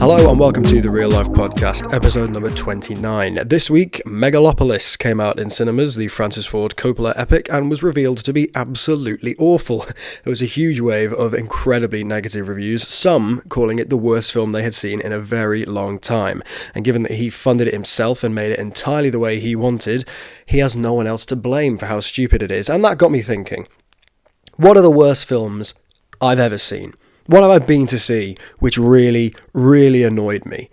Hello and welcome to the Real Life Podcast, episode number 29. This week, Megalopolis came out in cinemas, the Francis Ford Coppola epic, and was revealed to be absolutely awful. There was a huge wave of incredibly negative reviews, some calling it the worst film they had seen in a very long time. And given that he funded it himself and made it entirely the way he wanted, he has no one else to blame for how stupid it is. And that got me thinking, what are the worst films I've ever seen? What have I been to see which really, really annoyed me?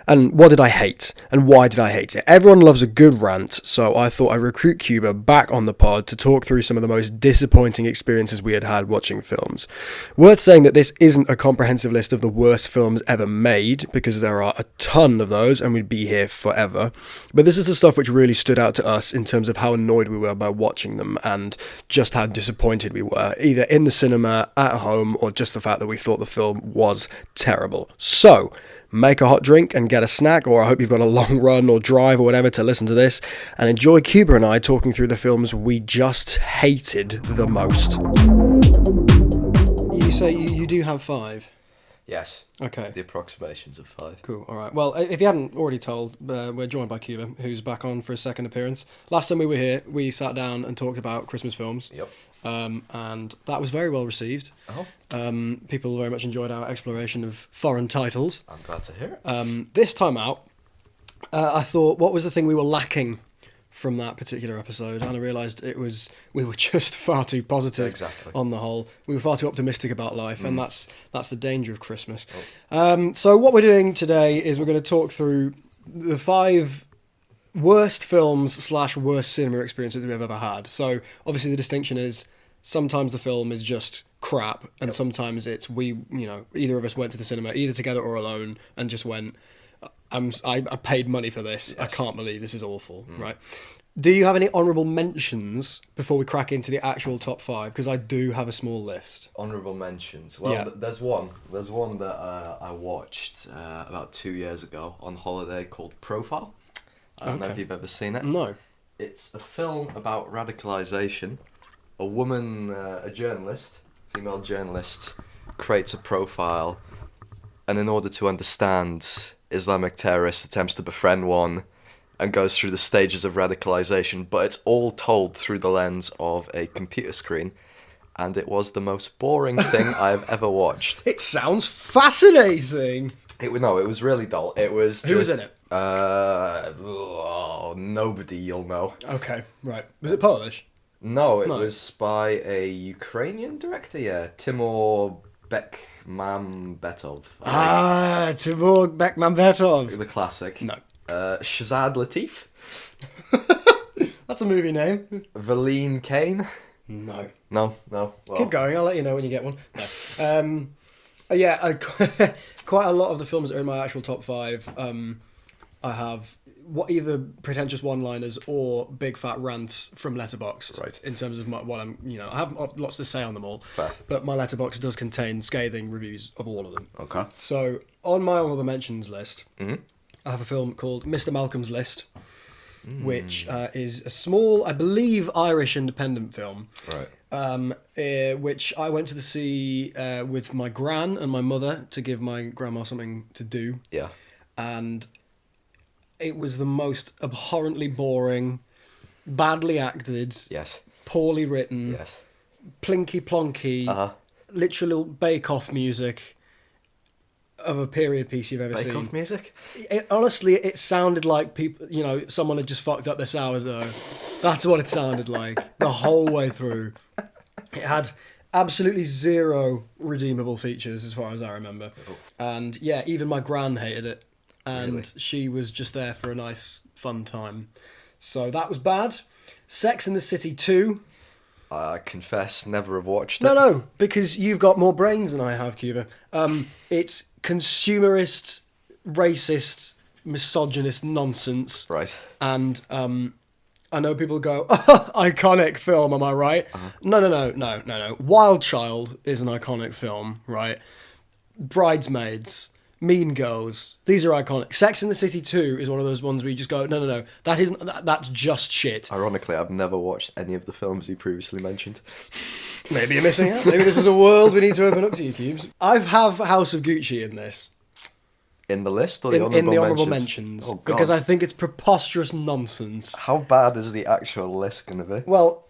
And what did I hate? And why did I hate it? Everyone loves a good rant, so I thought I'd recruit Kuba back on the pod to talk through some of the most disappointing experiences we had watching films. Worth saying that this isn't a comprehensive list of the worst films ever made, because there are a ton of those and we'd be here forever. But this is the stuff which really stood out to us in terms of how annoyed we were by watching them and just how disappointed we were, either in the cinema, at home, or just the fact that we thought the film was terrible. So, make a hot drink and get a snack, or I hope you've got a long run or drive or whatever to listen to this, and enjoy Kuba and I talking through the films we just hated the most. You say you do have 5? Yes. Okay. The approximations of 5. Cool, alright. Well, if you hadn't already told, we're joined by Kuba, who's back on for his second appearance. Last time we were here, we sat down and talked about Christmas films. Yep. And that was very well received. Oh. People very much enjoyed our exploration of foreign titles. I'm glad to hear it. This time out, I thought, what was the thing we were lacking from that particular episode? And I realised we were just far too positive on the whole. We were far too optimistic about life, and that's the danger of Christmas. Oh. So what we're doing today is we're going to talk through the 5 worst films / worst cinema experiences we've ever had. So obviously the distinction is sometimes the film is just crap, and sometimes it's either of us went to the cinema either together or alone and just went, I paid money for this. Yes. I can't believe this is awful. Right? Do you have any honourable mentions before we crack into the actual top 5? Because I do have a small list. Honourable mentions. Well, yeah. There's one that I watched about 2 years ago on holiday called Profile. I don't know if you've ever seen it. No. It's a film about radicalisation. A woman, a journalist, female journalist, creates a profile, and in order to understand Islamic terrorists, attempts to befriend one, and goes through the stages of radicalisation, but it's all told through the lens of a computer screen, and it was the most boring thing I've ever watched. It sounds fascinating! It was really dull. It was Who was in it? Nobody you'll know. Okay, right. Was it Polish? No, it was by a Ukrainian director, yeah. Timur Bekmambetov. Timur Bekmambetov. The classic. No. Shazad Latif. That's a movie name. Valeen Kane. No. No. Well. Keep going, I'll let you know when you get one. No. Quite a lot of the films that are in my actual top 5, I have either pretentious one-liners or big fat rants from Letterboxd. Right. In terms of what I'm, I have lots to say on them all. Fair. But my Letterboxd does contain scathing reviews of all of them. Okay. So on my honorable mentions list, I have a film called Mr. Malcolm's List, which is a small, I believe, Irish independent film. Right. Which I went to see with my gran and my mother to give my grandma something to do. Yeah. And it was the most abhorrently boring, badly acted, yes, poorly written, yes, plinky plonky, literal Bake-Off music of a period piece you've ever seen. Bake-Off music? Honestly, it sounded like people, someone had just fucked up their sourdough. That's what it sounded like the whole way through. It had absolutely zero redeemable features as far as I remember. And yeah, even my gran hated it. And she was just there for a nice, fun time. So that was bad. Sex and the City 2. I confess, never have watched it. No, because you've got more brains than I have, Cuba. It's consumerist, racist, misogynist nonsense. Right. And I know people go, iconic film, am I right? No. Wild Child is an iconic film, right? Bridesmaids, Mean Girls, these are iconic. Sex and the City 2 is one of those ones where you just go, no, that's just shit. Ironically, I've never watched any of the films you previously mentioned. Maybe you're missing out. Maybe this is a world we need to open up to you, Cubes. I have House of Gucci in this. In the list or the in the honourable mentions? mentions. Oh, God. Because I think it's preposterous nonsense. How bad is the actual list going to be? Well,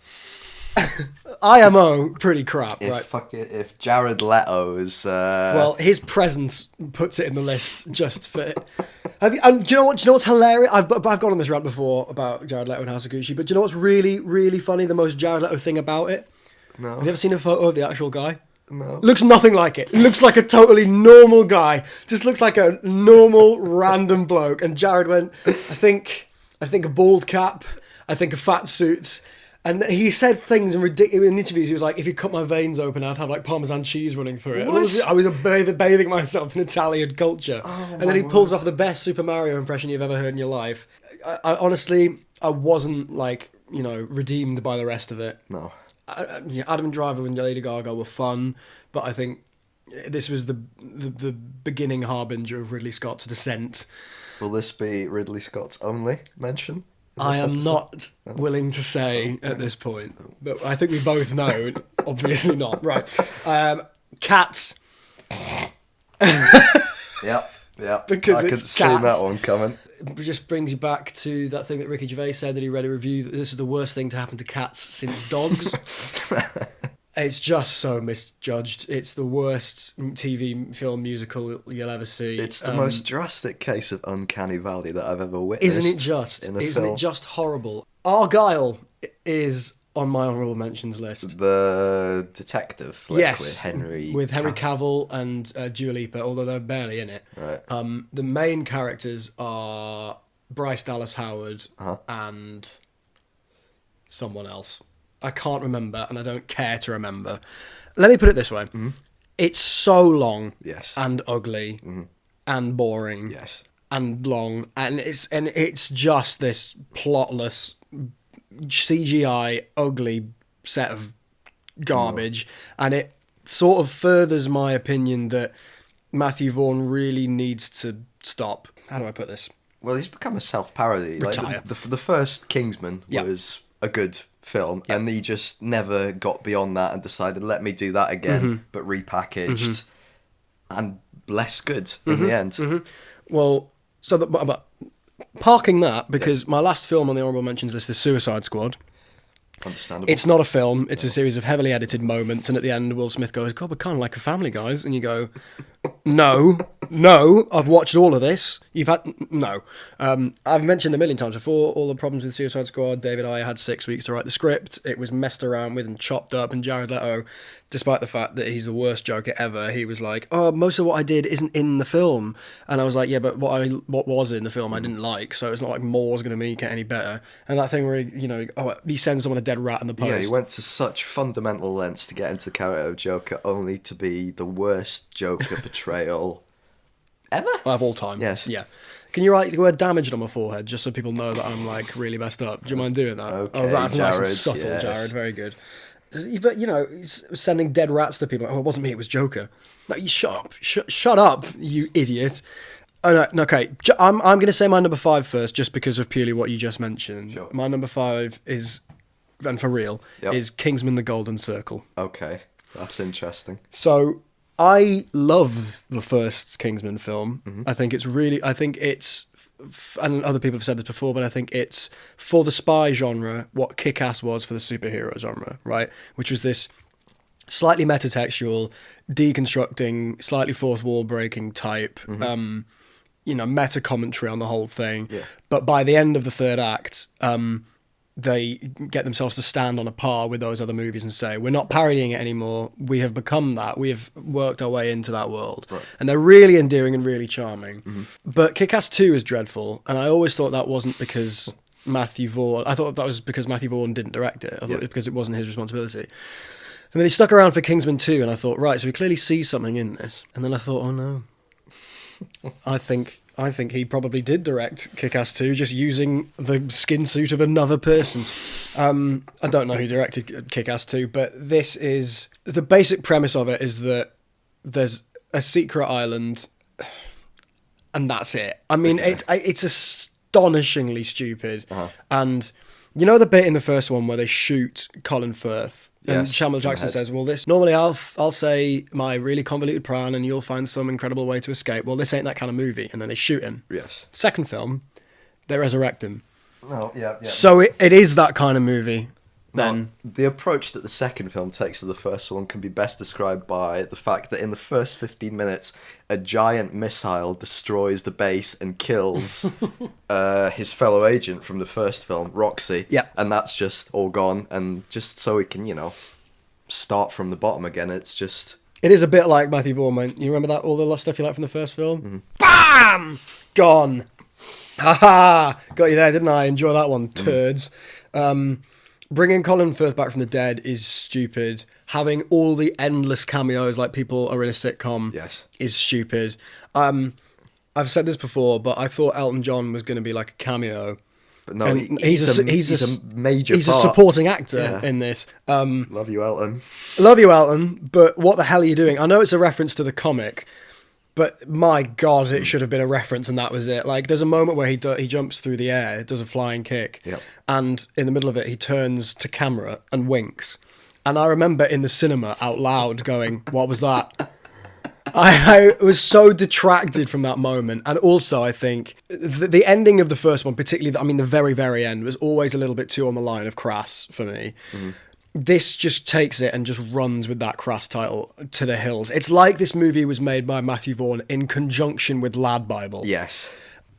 IMO, pretty crap, right? If Jared Leto is... Well, his presence puts it in the list just for... Do you know what's hilarious? I've gone on this rant before about Jared Leto and House of Gucci, but do you know what's really, really funny? The most Jared Leto thing about it? No. Have you ever seen a photo of the actual guy? No. Looks nothing like it. Looks like a totally normal guy. Just looks like a normal, random bloke. And Jared went, I think a bald cap. I think a fat suit. And he said things in interviews. He was like, if you cut my veins open, I'd have like Parmesan cheese running through it. I was bathing myself in Italian culture. And then he pulls off the best Super Mario impression you've ever heard in your life. I honestly, I wasn't like, redeemed by the rest of it. No. Adam Driver and Lady Gaga were fun, but I think this was the beginning harbinger of Ridley Scott's descent. Will this be Ridley Scott's only mention? I am not willing to say at this point, but I think we both know. Obviously not. Right. Cats. Yep. Because I it's could see that cats. one coming. It just brings you back to that thing that Ricky Gervais said that he read a review that this is the worst thing to happen to cats since dogs. It's just so misjudged. It's the worst TV film musical you'll ever see. It's the most drastic case of uncanny valley that I've ever witnessed. Isn't it just? In a Isn't film. it just horrible? Argyle is on my honourable mentions list. The detective flick Yes, with Henry Cavill and Dua Lipa, although they're barely in it. Right. The main characters are Bryce Dallas Howard and someone else. I can't remember, and I don't care to remember. Let me put it this way: it's so long, Yes. and ugly, and boring, Yes. and long, and it's just this plotless CGI ugly set of garbage, and it sort of furthers my opinion that Matthew Vaughn really needs to stop. How do I put this? Well, he's become a self-parody. Retire. Like the first Kingsman was a good film, and he just never got beyond that and decided, let me do that again, but repackaged and less good in the end. Well, so but parking that, because my last film on the honourable mentions list is Suicide Squad. Understandable. It's not a film. It's a series of heavily edited moments, and at the end, Will Smith goes, "God, we're kind of like a family, guys." And you go, "No, I've watched all of this. You've had no." I've mentioned a million times before all the problems with Suicide Squad. David Ayer had 6 weeks to write the script. It was messed around with and chopped up, and Jared Leto, despite the fact that he's the worst Joker ever, he was like, "Oh, most of what I did isn't in the film." And I was like, "Yeah, but what was in the film I didn't like, so it's not like more's going to make it any better." And that thing where he sends someone a dead rat in the post. Yeah, he went to such fundamental lengths to get into the character of Joker, only to be the worst Joker portrayal ever of all time. Yes. Yeah. Can you write the word "damaged" on my forehead just so people know that I'm like really messed up? Do you mind doing that? Okay, that's nice and Jared, subtle, yes. Jared. Very good. But he's sending dead rats to people. Oh, it wasn't me. It was Joker. No, you shut up. Shut up, you idiot. Oh no. Okay. I'm going to say my number 5 first, just because of purely what you just mentioned. Sure. My number 5 is, and for real, is Kingsman: The Golden Circle. Okay, that's interesting. So I love the first Kingsman film. I think it's, and other people have said this before, but I think it's for the spy genre what Kick-Ass was for the superhero genre, right? Which was this slightly metatextual, deconstructing, slightly fourth wall breaking type, meta commentary on the whole thing. Yeah. But by the end of the third act, they get themselves to stand on a par with those other movies and say, we're not parodying it anymore. We have become that. We have worked our way into that world. Right. And they're really endearing and really charming. But Kick-Ass 2 is dreadful. And I always thought that wasn't because Matthew Vaughn... I thought that was because Matthew Vaughn didn't direct it. I thought it was because it wasn't his responsibility. And then he stuck around for Kingsman 2, and I thought, right, so we clearly see something in this. And then I thought, oh no. I think he probably did direct Kick-Ass 2, just using the skin suit of another person. I don't know who directed Kick-Ass 2, but this is... The basic premise of it is that there's a secret island, and that's it. I mean, it's astonishingly stupid. And you know the bit in the first one where they shoot Colin Firth And Yes, Samuel in my Jackson head. says, well, this normally I'll say my really convoluted plan and you'll find some incredible way to escape. Well, this ain't that kind of movie. And then they shoot him. Yes. Second film, they resurrect him. No, yeah. So it is that kind of movie. Then The approach that the second film takes to the first one can be best described by the fact that in the first 15 minutes, a giant missile destroys the base and kills his fellow agent from the first film, Roxy. Yeah. And that's just all gone. And just so we can, start from the bottom again, it's just... it is a bit like Matthew Vaughn. You remember that, all the lost stuff you like from the first film? Mm-hmm. BAM! Gone. Ha-ha! Got you there, didn't I? Enjoy that one, turds. Bringing Colin Firth back from the dead is stupid. Having all the endless cameos like people are in a sitcom is stupid. I've said this before, but I thought Elton John was going to be like a cameo. But no, And he's a major He's part. a supporting actor in this. Love you, Elton. Love you, Elton, but what the hell are you doing? I know it's a reference to the comic, but my God, it should have been a reference and that was it. Like, there's a moment where he jumps through the air, does a flying kick, and in the middle of it, he turns to camera and winks. And I remember in the cinema out loud going, what was that? I was so detracted from that moment. And also, I think the ending of the first one, particularly, the very, very end, was always a little bit too on the line of crass for me. Mm-hmm. This just takes it and just runs with that crass title to the hills. It's like this movie was made by Matthew Vaughn in conjunction with Lad Bible. Yes.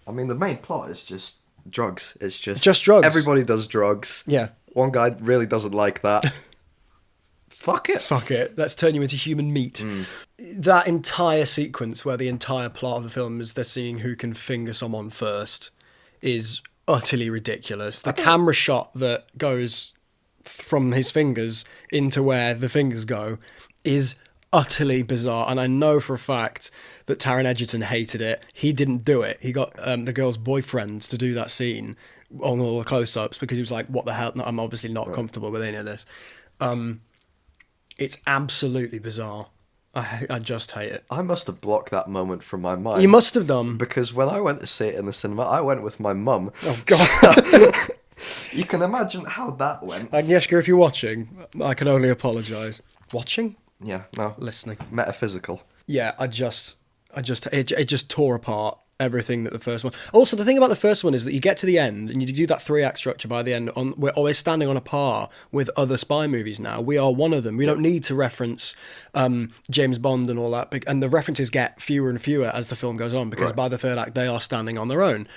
The main plot is just drugs. It's just drugs. Everybody does drugs. Yeah. One guy really doesn't like that. Fuck it. Let's turn you into human meat. That entire sequence where the entire plot of the film is they're seeing who can finger someone first is utterly ridiculous. The camera shot that goes from his fingers into where the fingers go is utterly bizarre, and I know for a fact that Taron Egerton hated it. He didn't do it. He got the girl's boyfriends to do that scene on all the close-ups because he was like, what the hell, no, I'm obviously not comfortable with any of this. It's absolutely bizarre. I just hate it. I must have blocked that moment from my mind. You must have done. Because when I went to see it in the cinema, I went with my mum. Oh, God. You can imagine how that went. Agnieszka, if you're watching, I can only apologise. Watching? Yeah, no. Listening. Metaphysical. Yeah, it just tore apart everything that the first one. Also, the thing about the first one is that you get to the end and you do that 3-act structure by the end. We're always standing on a par with other spy movies now. We are one of them. We don't need to reference James Bond and all that. And the references get fewer and fewer as the film goes on because by the 3rd act they are standing on their own.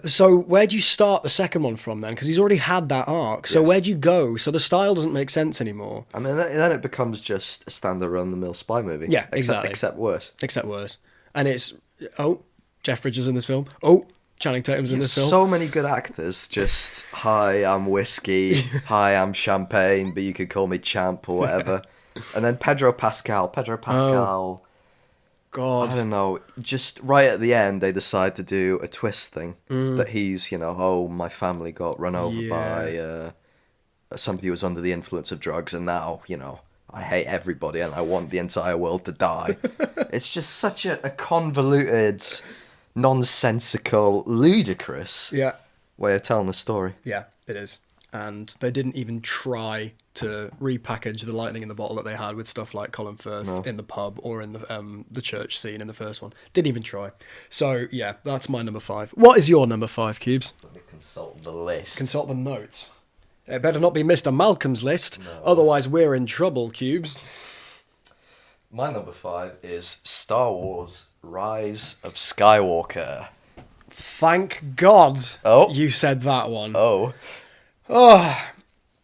So where do you start the second one from then? Because he's already had that arc. So where do you go? So the style doesn't make sense anymore. Then it becomes just a standard run-of-the-mill spy movie. Yeah, exactly. Except worse. And it's, Jeff Bridges in this film. Channing Tatum's in this film. So many good actors. Just, hi, I'm whiskey. Hi, I'm champagne, but you could call me champ or whatever. And then Pedro Pascal. Oh, God. I don't know. Just right at the end, they decide to do a twist thing. That he's, my family got run over by somebody who was under the influence of drugs, and now, I hate everybody and I want the entire world to die. It's just such a convoluted, nonsensical, ludicrous way of telling the story. Yeah, it is. And they didn't even try to repackage the lightning in the bottle that they had with stuff like Colin Firth in the pub or in the church scene in the first one. Didn't even try. So, yeah, that's my number 5. What is your number 5, Cubes? Let me consult the list. Consult the notes. It better not be Mr. Malcolm's list, otherwise we're in trouble, Cubes. My number 5 is Star Wars Rise of Skywalker. Thank God you said that one.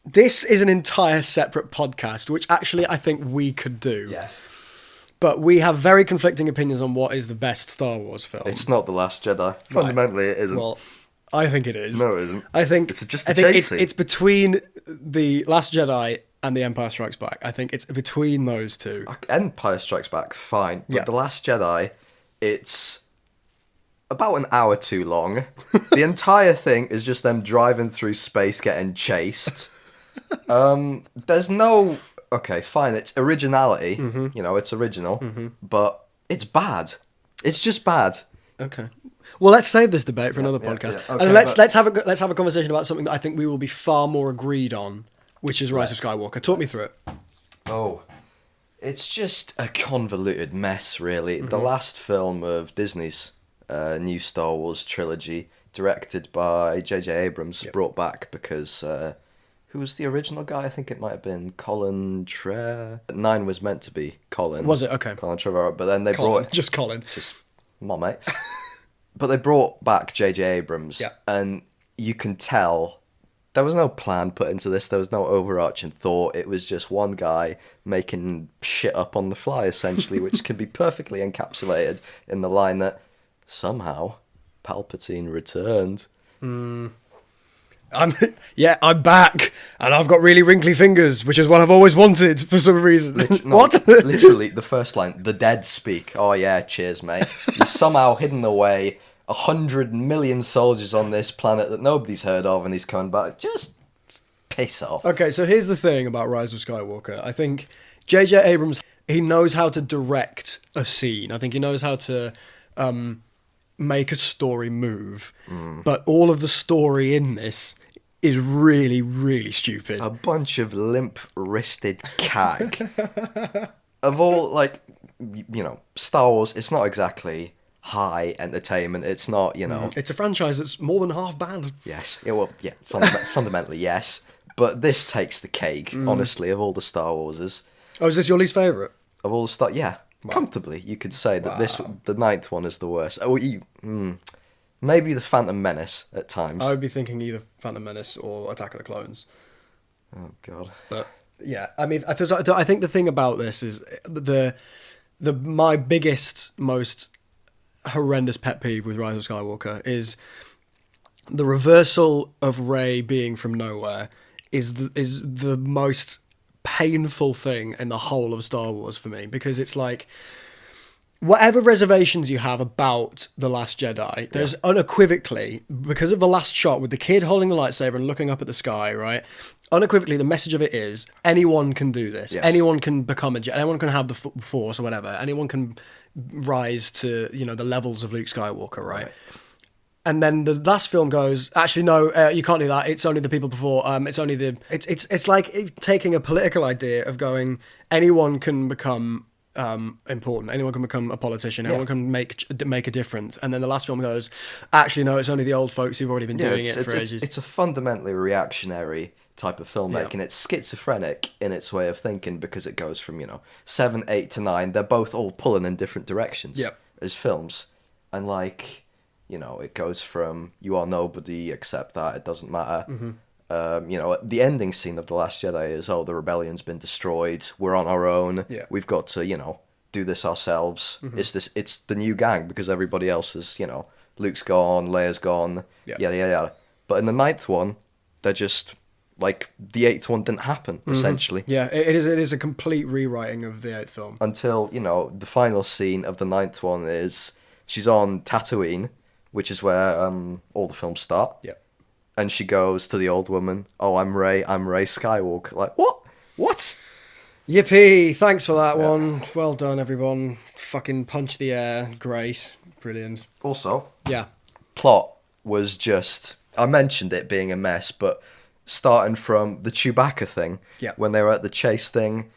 This is an entire separate podcast, which actually I think we could do. Yes. But we have very conflicting opinions on what is the best Star Wars film. It's not The Last Jedi. Fundamentally, it isn't. Well, I think it is. No, it isn't. I think it's it's between The Last Jedi and The Empire Strikes Back. I think it's between those two. Empire Strikes Back, fine. But The Last Jedi, it's about an hour too long. The entire thing is just them driving through space getting chased. There's no... Okay, fine, it's originality. Mm-hmm. It's original. Mm-hmm. But it's bad. It's just bad. Okay. Well, let's save this debate for another podcast. Yeah. Okay, and let's have a conversation about something that I think we will be far more agreed on which is Rise of Skywalker. Talk me through it. Oh, it's just a convoluted mess, really. The last film of Disney's new Star Wars trilogy, directed by J.J. Abrams, brought back because who was the original guy? I think it might have been Colin Trevorrow. 9 was meant to be Colin. Was it? Okay. Colin Trevorrow, but then they Colin. brought... Just Colin. Just, come on, mate. But they brought back J.J. Abrams, and you can tell there was no plan put into this. There was no overarching thought. It was just one guy making shit up on the fly, essentially, which can be perfectly encapsulated in the line that somehow Palpatine returned. I'm back, and I've got really wrinkly fingers, which is what I've always wanted for some reason. What? Literally, the first line, the dead speak. Oh yeah, cheers, mate. You've somehow hidden away 100 million soldiers on this planet that nobody's heard of, and he's coming back. Just piss off. Okay, so here's the thing about Rise of Skywalker. I think J.J. Abrams, he knows how to direct a scene. I think he knows how to make a story move. But all of the story in this is really, really stupid. A bunch of limp-wristed cag. Of all, like, you know, Star Wars, it's not exactly high entertainment. It's not, you know... It's a franchise that's more than half bad. Yes. Fundamentally, yes. But this takes the cake, honestly, of all the Star Warses. Oh, is this your least favourite? Of all the Star... Yeah. Wow. Comfortably, you could say that the 9th one is the worst. Oh, maybe the Phantom Menace at times. I would be thinking either Phantom Menace or Attack of the Clones. Oh, God. But, yeah, I mean, I think the thing about this is my biggest, most horrendous pet peeve with Rise of Skywalker is the reversal of Rey being from nowhere is the most painful thing in the whole of Star Wars for me, because it's like, whatever reservations you have about The Last Jedi, there's unequivocally, because of the last shot with the kid holding the lightsaber and looking up at the sky, right? Unequivocally, the message of it is anyone can do this. Yes. Anyone can become a Jedi. Anyone can have the Force or whatever. Anyone can rise to, you know, the levels of Luke Skywalker, right? And then the last film goes, actually, no, you can't do that. It's only the people before. It's like taking a political idea of going, anyone can become important. Anyone can become a politician. Anyone can make a difference. And then the last film goes, actually, no, it's only the old folks who've already been doing it for ages. It's a fundamentally reactionary type of filmmaking. It's schizophrenic in its way of thinking, because it goes from, 7, 8 to 9. They're both all pulling in different directions as films. And it goes from you are nobody, accept that, it doesn't matter. The ending scene of The Last Jedi is, the rebellion's been destroyed, we're on our own, we've got to, do this ourselves. It's the new gang, because everybody else is, Luke's gone, Leia's gone, yada, yada, yada. But in the 9th one, they're just, like, the 8th one didn't happen, essentially. Yeah, it is a complete rewriting of the 8th film. Until, the final scene of the 9th one is, she's on Tatooine, which is where all the films start. Yeah. And she goes to the old woman, I'm Rey Skywalker. Like, what? What? Yippee, thanks for that one. Well done, everyone. Fucking punch the air. Great. Brilliant. Also, yeah, plot was just, I mentioned it being a mess, but starting from the Chewbacca thing, when they were at the chase thing,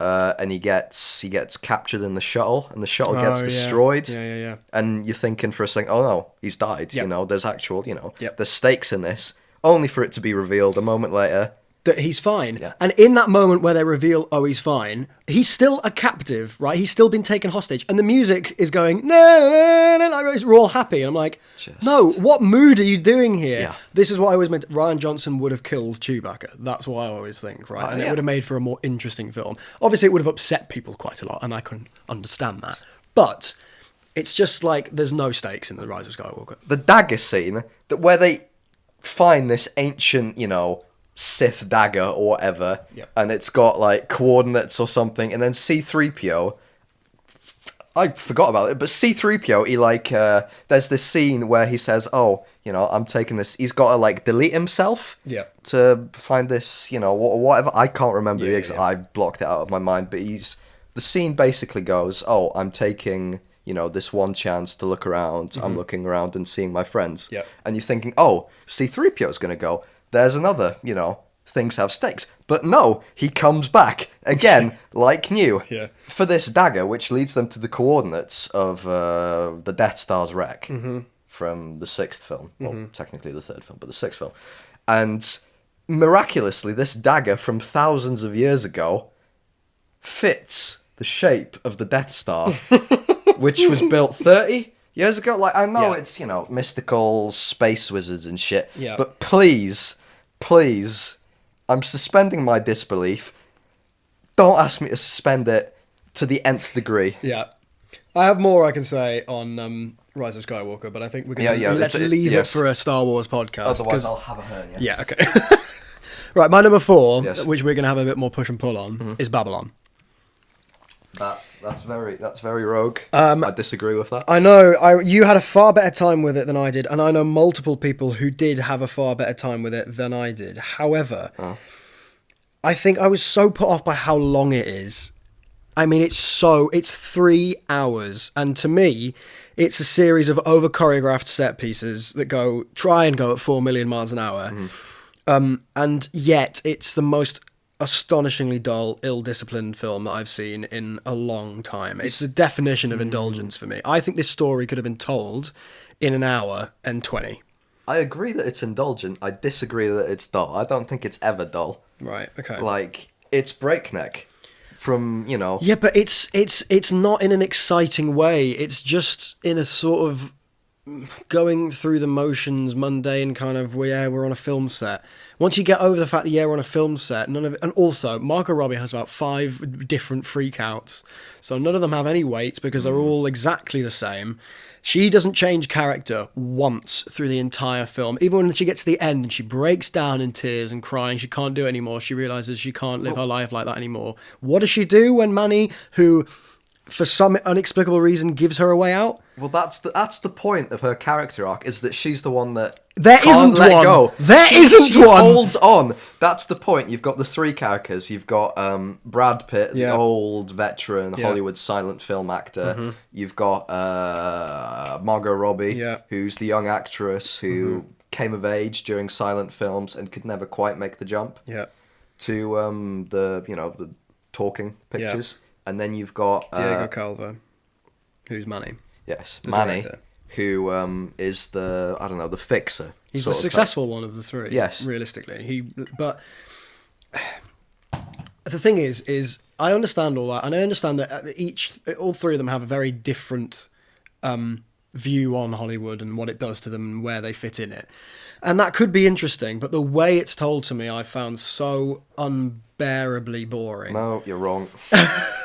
and he gets captured in the shuttle, and the shuttle gets destroyed. Yeah. And you're thinking for a second, oh no, he's died. There's actual, there's stakes in this. Only for it to be revealed a moment later that he's fine. Yeah. And in that moment where they reveal, he's fine, he's still a captive, right? He's still been taken hostage. And the music is going, no, like, we're all happy. And I'm like, no, what mood are you doing here? Yeah. This is what I always meant. Ryan Johnson would have killed Chewbacca. That's what I always think, right? And it would have made for a more interesting film. Obviously, it would have upset people quite a lot, and I can understand that. But it's just like, there's no stakes in The Rise of Skywalker. The dagger scene, where they find this ancient, Sith dagger or whatever, and it's got like coordinates or something, and then C-3PO, I forgot about it, but C-3PO, he there's this scene where he says, I'm taking this, he's got to like delete himself to find this, whatever, I can't remember the exact, I blocked it out of my mind, but the scene basically goes, I'm taking, this one chance to look around, I'm looking around and seeing my friends, and you're thinking, C-3PO is going to go, there's another, things have stakes. But no, he comes back again, like new, for this dagger, which leads them to the coordinates of the Death Star's wreck from the sixth film. Well, technically the third film, but the sixth film. And miraculously, this dagger from thousands of years ago fits the shape of the Death Star, which was built 30 years ago. Like, I know it's, mystical space wizards and shit, but please, I'm suspending my disbelief. Don't ask me to suspend it to the nth degree. Yeah. I have more I can say on Rise of Skywalker, but I think we're going to let's leave it for a Star Wars podcast. Otherwise, I'll have a hernia. Yeah, okay. Right, my number 4, which we're going to have a bit more push and pull on, is Babylon. That's very rogue. I disagree with that. I know you had a far better time with it than I did, and I know multiple people who did have a far better time with it than I did. However, I think I was so put off by how long it is. I mean, it's 3 hours, and to me, it's a series of over-choreographed set pieces that try and go at 4 million miles an hour, and yet it's the most astonishingly dull, ill-disciplined film that I've seen in a long time. It's the definition of indulgence for me. I think this story could have been told in an hour and 20. I agree that it's indulgent. I disagree that it's dull. I don't think it's ever dull. Right, okay. Like, it's breakneck. From, Yeah, but it's not in an exciting way. It's just in a sort of going through the motions, mundane kind of, we're on a film set. Once you get over the fact that we're on a film set, none of it, and also Margot Robbie has about 5 different freakouts, so none of them have any weight because they're all exactly the same. She doesn't change character once through the entire film. Even when she gets to the end and she breaks down in tears and crying, she can't do it anymore. She realises she can't live her life like that anymore. What does she do when Manny, who for some inexplicable reason gives her a way out? Well, that's the point of her character arc, is that she's the one that There isn't let one. Go. There isn't she one. Holds on. That's the point. You've got the 3 characters. You've got Brad Pitt, the old veteran Hollywood silent film actor. You've got Margot Robbie, who's the young actress who came of age during silent films and could never quite make the jump to the talking pictures. And then you've got Diego Calva, who's Manny. Yes, Manny. Director. Who is the fixer. He's the successful one of the 3. Yes. Realistically. But the thing is I understand all that, and I understand that all 3 of them have a very different view on Hollywood and what it does to them and where they fit in it. And that could be interesting, but the way it's told to me I found so unbearably boring. No, you're wrong.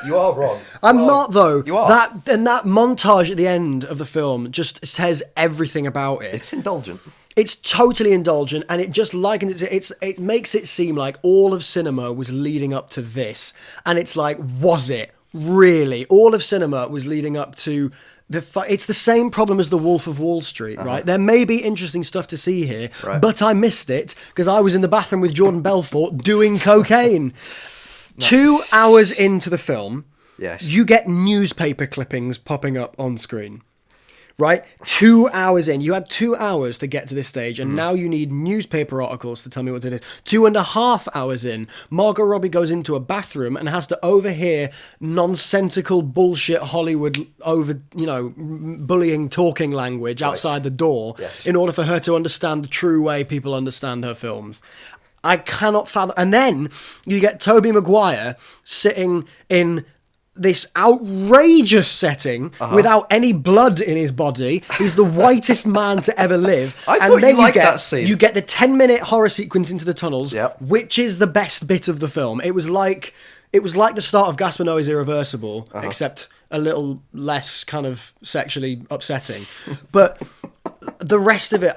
You are wrong. I'm not, though. You are. That montage at the end of the film just says everything about it. It's indulgent. It's totally indulgent, and it just likens it makes it seem like all of cinema was leading up to this. And it's like, was it? Really? All of cinema was leading up to it's the same problem as The Wolf of Wall Street, right? There may be interesting stuff to see here, but I missed it because I was in the bathroom with Jordan Belfort doing cocaine. 2 hours into the film, you get newspaper clippings popping up on screen. Right? 2 hours in. You had 2 hours to get to this stage, and now you need newspaper articles to tell me what it is. 2.5 hours in, Margot Robbie goes into a bathroom and has to overhear nonsensical bullshit Hollywood bullying talking language outside the door in order for her to understand the true way people understand her films. I cannot fathom. And then you get Tobey Maguire sitting in this outrageous setting without any blood in his body. He's the whitest man to ever live. I thought you liked that scene. You get the 10-minute horror sequence into the tunnels, which is the best bit of the film. It was like the start of Gaspar Noé's Irreversible, except a little less kind of sexually upsetting. But the rest of it,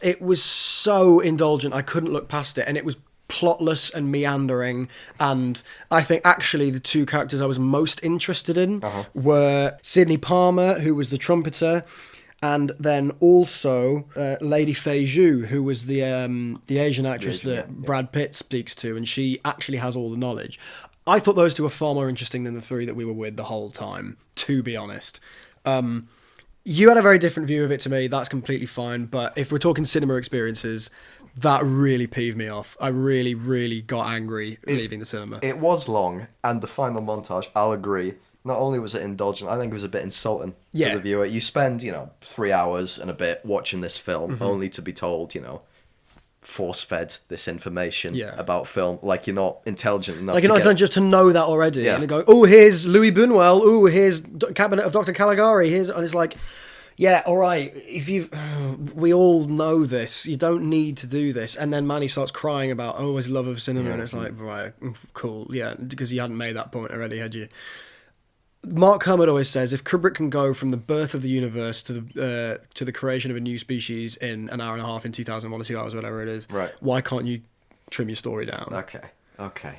it was so indulgent. I couldn't look past it, and it was plotless and meandering, and I think actually the 2 characters I was most interested in were Sidney Palmer, who was the trumpeter, and then also Lady Fei Zhu, who was the Asian actress Brad Pitt speaks to, and she actually has all the knowledge. I thought those 2 were far more interesting than the 3 that we were with the whole time, to be honest. You had a very different view of it to me. That's completely fine. But if we're talking cinema experiences, that really peeved me off. I really, really got angry leaving the cinema. It was long, and the final montage, I'll agree. Not only was it indulgent, I think it was a bit insulting to the viewer. You spend, 3 hours and a bit watching this film, only to be told, force-fed this information about film, like you're not intelligent enough. Like you're not intelligent just to know that already. Yeah. And you go, oh, here's Louis Buñuel. Oh, here's Cabinet of Dr. Caligari. And it's like, yeah, all right. We all know this. You don't need to do this. And then Manny starts crying about, his love of cinema, and it's like, right, cool, yeah, because you hadn't made that point already, had you? Mark Kermode always says, if Kubrick can go from the birth of the universe to the creation of a new species in an hour and a half, in 2001 or 2 hours, whatever it is, right, why can't you trim your story down? Okay.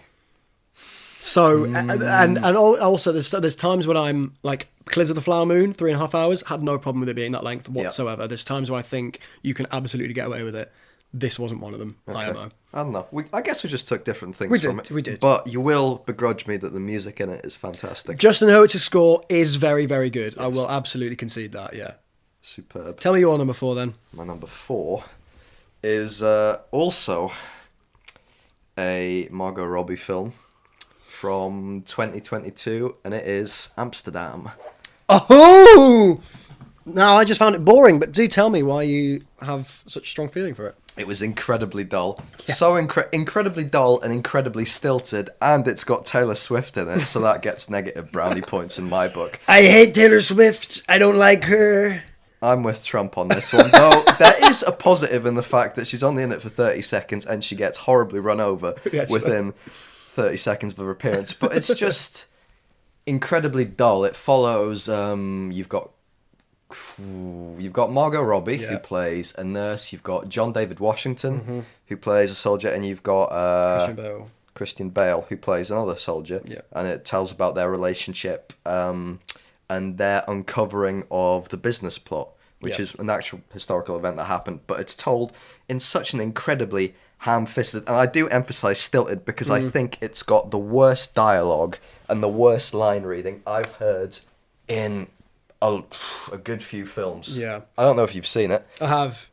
So, and also there's times when I'm like, Killers of the Flower Moon, 3.5 hours, had no problem with it being that length whatsoever. Yep. There's times when I think you can absolutely get away with it. This wasn't one of them. Okay. IMO. I don't know. I guess we just took different things from it. We did. But you will begrudge me that the music in it is fantastic. Justin Hurwitz's score is very, very good. Yes. I will absolutely concede that, yeah. Superb. Tell me your number 4 then. My number 4 is also a Margot Robbie film from 2022, and it is Amsterdam. Oh! No, I just found it boring, but do tell me why you have such a strong feeling for it. It was incredibly dull. Yeah. So incredibly dull and incredibly stilted, and it's got Taylor Swift in it, so that gets negative brownie points in my book. I hate Taylor Swift. I don't like her. I'm with Trump on this one, though there is a positive in the fact that she's only in it for 30 seconds and she gets horribly run over within 30 seconds of her appearance. But it's just incredibly dull. It follows, you've got Margot Robbie, who plays a nurse. You've got John David Washington, who plays a soldier, and you've got Christian Bale, who plays another soldier. Yeah. And it tells about their relationship and their uncovering of the business plot, which is an actual historical event that happened. But it's told in such an incredibly ham-fisted, and I do emphasise stilted, because I think it's got the worst dialogue and the worst line reading I've heard in a good few films. Yeah, I don't know if you've seen it. I have,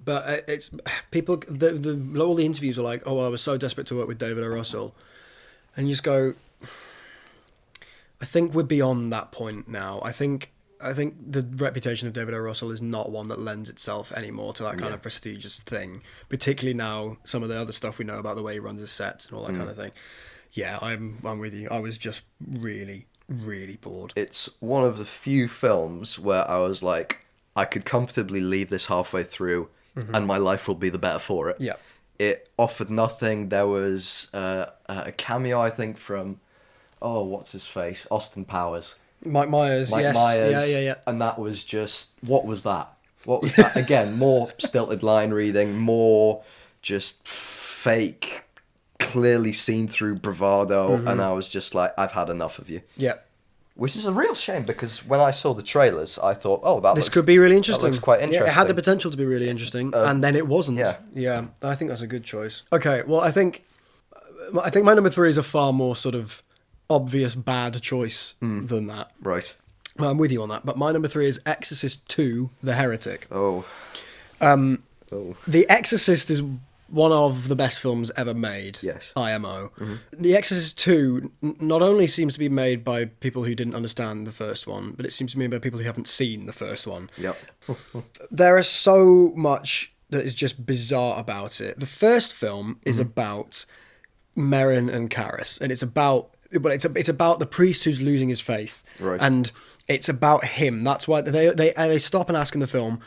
but it's people. All the interviews are like, "Oh, I was so desperate to work with David O. Russell," and you just go, "I think we're beyond that point now. I think the reputation of David O. Russell is not one that lends itself anymore to that kind of prestigious thing. Particularly now, some of the other stuff we know about the way he runs his sets and all that kind of thing. Yeah, I'm with you. I was just really bored. It's one of the few films where I was like, I could comfortably leave this halfway through and my life will be the better for it. Yeah. It offered nothing. There was a cameo, I think, from, what's his face? Austin Powers. Mike Myers, yes. Myers. Yeah. And that was just, what was that? What was that? Again, more stilted line reading, more just fake, clearly seen through bravado, and I was just like, I've had enough of you. Yeah. Which is a real shame, because when I saw the trailers, I thought, this could be really interesting. That looks quite interesting. Yeah, it had the potential to be really interesting, and then it wasn't. Yeah. I think that's a good choice. Okay, well, I think my number 3 is a far more sort of obvious bad choice than that. Right. Well, I'm with you on that, but my number 3 is Exorcist 2: The Heretic. The Exorcist is one of the best films ever made. Yes. IMO. The Exorcist 2 not only seems to be made by people who didn't understand the first one, but it seems to be made by people who haven't seen the first one. Yep. There is so much that is just bizarre about it. The first film is about Merrin and Karis, and it's about the priest who's losing his faith. Right. And it's about him. That's why they stop and ask in the film,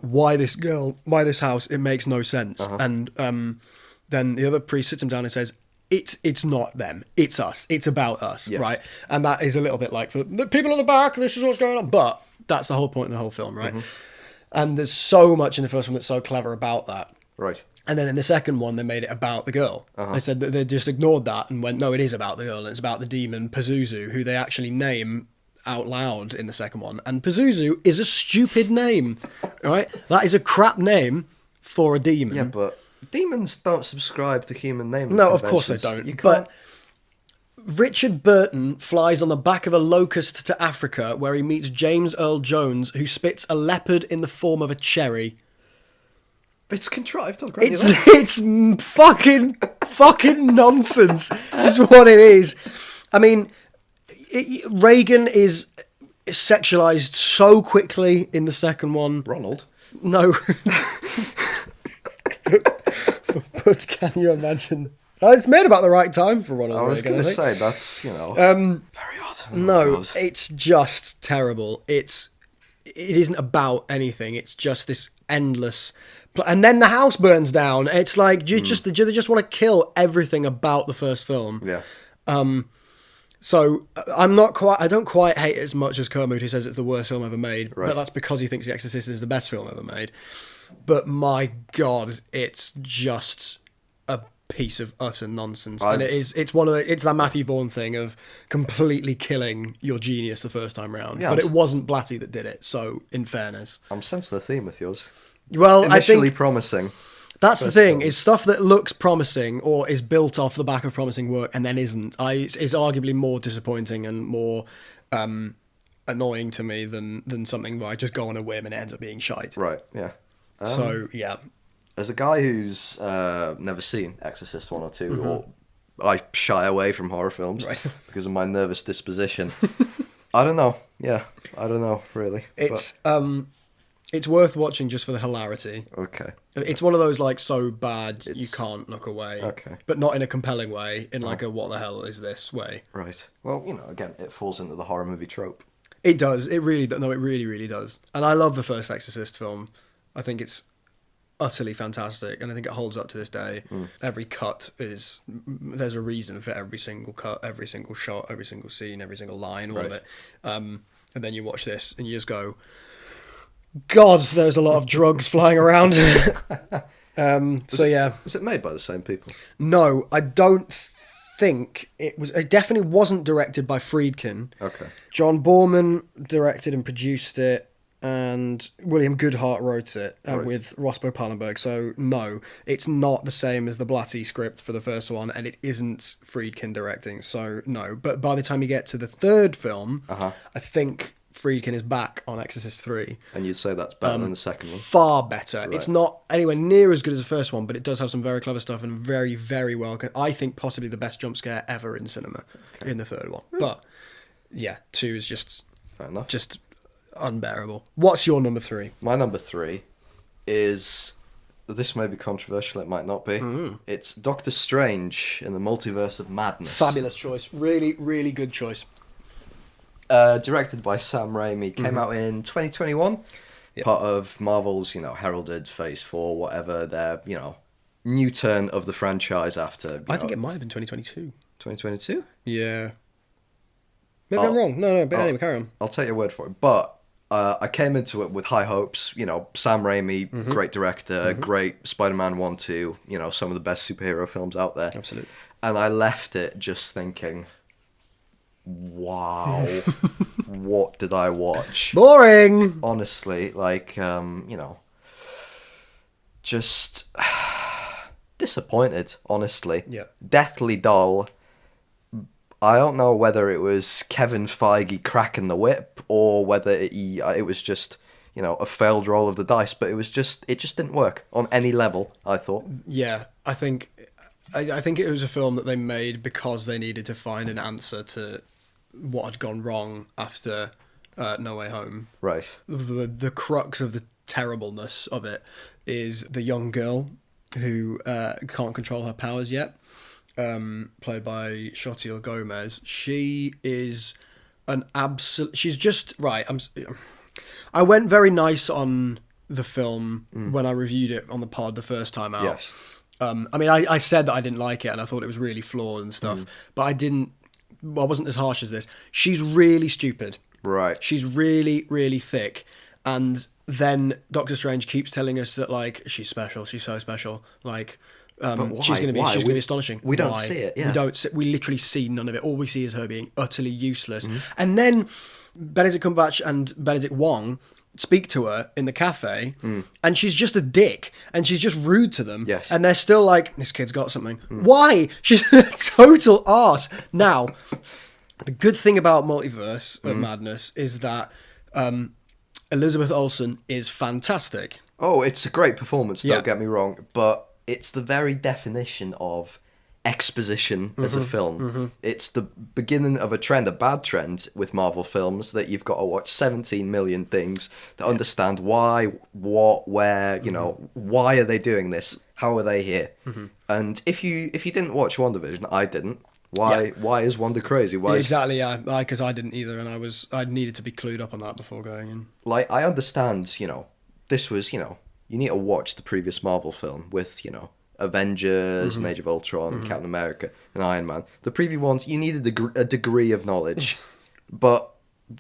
why this girl, why this house? It makes no sense. And then the other priest sits him down and says, it's not them, it's us. It's about us, yes. Right? And that is a little bit like, for the people at the back, this is what's going on. But that's the whole point of the whole film, right? And there's so much in the first one that's so clever about that. Right. And then in the second one, they made it about the girl. They said that they just ignored that and went, no, it is about the girl, and it's about the demon Pazuzu, who they actually name out loud in the second one. And Pazuzu is a stupid name, right? That is a crap name for a demon. Yeah, but demons don't subscribe to human naming No, of course they don't. You can't... Richard Burton flies on the back of a locust to Africa, where he meets James Earl Jones, who spits a leopard in the form of a cherry. It's contrived, I'll grant you It's fucking nonsense, is what it is. I mean, Reagan is sexualized so quickly in the second one. Ronald? No. But can you imagine? It's made about the right time for Ronald Reagan. I was going to say, that's, very odd. No, it's just terrible. It isn't about anything. It's just this endless... And then the house burns down. It's like, they just want to kill everything about the first film. Yeah. So I don't quite hate it as much as Kermode, who says it's the worst film ever made. Right. But that's because he thinks The Exorcist is the best film ever made. But my God, it's just a piece of utter nonsense. And it's that Matthew Vaughn thing of completely killing your genius the first time round. Yeah, but it wasn't Blatty that did it. So in fairness, I'm sensing the theme with yours. Well, initially I think promising. That's the thing, is stuff that looks promising or is built off the back of promising work and then isn't, is arguably more disappointing and more annoying to me than something where I just go on a whim and it ends up being shite. Right, yeah. So, yeah. As a guy who's never seen Exorcist 1 or 2, or I shy away from horror films because of my nervous disposition, I don't know. Yeah, I don't know, really. It's worth watching just for the hilarity. Okay. It's one of those, like, so bad you can't look away. Okay. But not in a compelling way, in like a what the hell is this way. Right. Well, again, it falls into the horror movie trope. It does. It really, really does. And I love the first Exorcist film. I think it's utterly fantastic, and I think it holds up to this day. Every cut there's a reason for every single cut, every single shot, every single scene, every single line, all of it. And then you watch this and you just go, God, there's a lot of drugs flying around. So yeah. Was it made by the same people? No, I don't think it was. It definitely wasn't directed by Friedkin. Okay. John Borman directed and produced it, and William Goodhart wrote it with Roscoe Pallenberg. So no, it's not the same as the Blatty script for the first one, and it isn't Friedkin directing. So no, but by the time you get to the third film, I think Friedkin is back on Exorcist 3. And you'd say that's better than the second one? Far better. Right. It's not anywhere near as good as the first one, but it does have some very clever stuff and very, very well... I think possibly the best jump scare ever in cinema in the third one. But, yeah, 2 is just... Fair enough. Just unbearable. What's your number 3? My number 3 is... This may be controversial, it might not be. It's Doctor Strange in the Multiverse of Madness. Fabulous choice. Really, really good choice. Directed by Sam Raimi, came out in 2021. Yep. Part of Marvel's, heralded Phase 4, whatever, their, new turn of the franchise after... I think it might have been 2022. 2022? Yeah. Maybe I'm wrong. No, but anyway, carry on. I'll take your word for it. But I came into it with high hopes. Sam Raimi, great director, great Spider-Man 1, 2, some of the best superhero films out there. Absolutely. And I left it just thinking... Wow, what did I watch? Boring! Honestly, just disappointed, honestly. Yeah. Deathly dull. I don't know whether it was Kevin Feige cracking the whip or whether it was just, a failed roll of the dice, but it just didn't work on any level, I thought. Yeah, I think it was a film that they made because they needed to find an answer to what had gone wrong after No Way Home. Right. The crux of the terribleness of it is the young girl who can't control her powers yet, played by Xochitl Gomez. She is an absolute... She's just... Right, I went very nice on the film when I reviewed it on the pod the first time out. Yes. I said that I didn't like it and I thought it was really flawed and stuff, but I wasn't as harsh as this. She's really stupid. Right. She's really, really thick. And then Doctor Strange keeps telling us that, she's special. She's so special. She's going to be astonishing. We don't see it, yeah. We literally see none of it. All we see is her being utterly useless. And then Benedict Cumberbatch and Benedict Wong speak to her in the cafe, and she's just a dick, and she's just rude to them. Yes. And they're still like, this kid's got something. Why? She's a total arse. Now, the good thing about Multiverse of Madness is that Elizabeth Olsen is fantastic. Oh, it's a great performance, don't get me wrong, but it's the very definition of exposition as a film. It's the beginning of a trend, a bad trend with Marvel films, that you've got to watch 17 million things to understand why, what, where, you know, why are they doing this? How are they here? And if you didn't watch WandaVision, I didn't. Why is Wanda crazy? Exactly, yeah, because I didn't either, and I needed to be clued up on that before going in. Like, I understand, you know, this was, you know, you need to watch the previous Marvel film with, you know, Avengers and Age of Ultron and Captain America and Iron Man. The previous ones, you needed a degree of knowledge, but,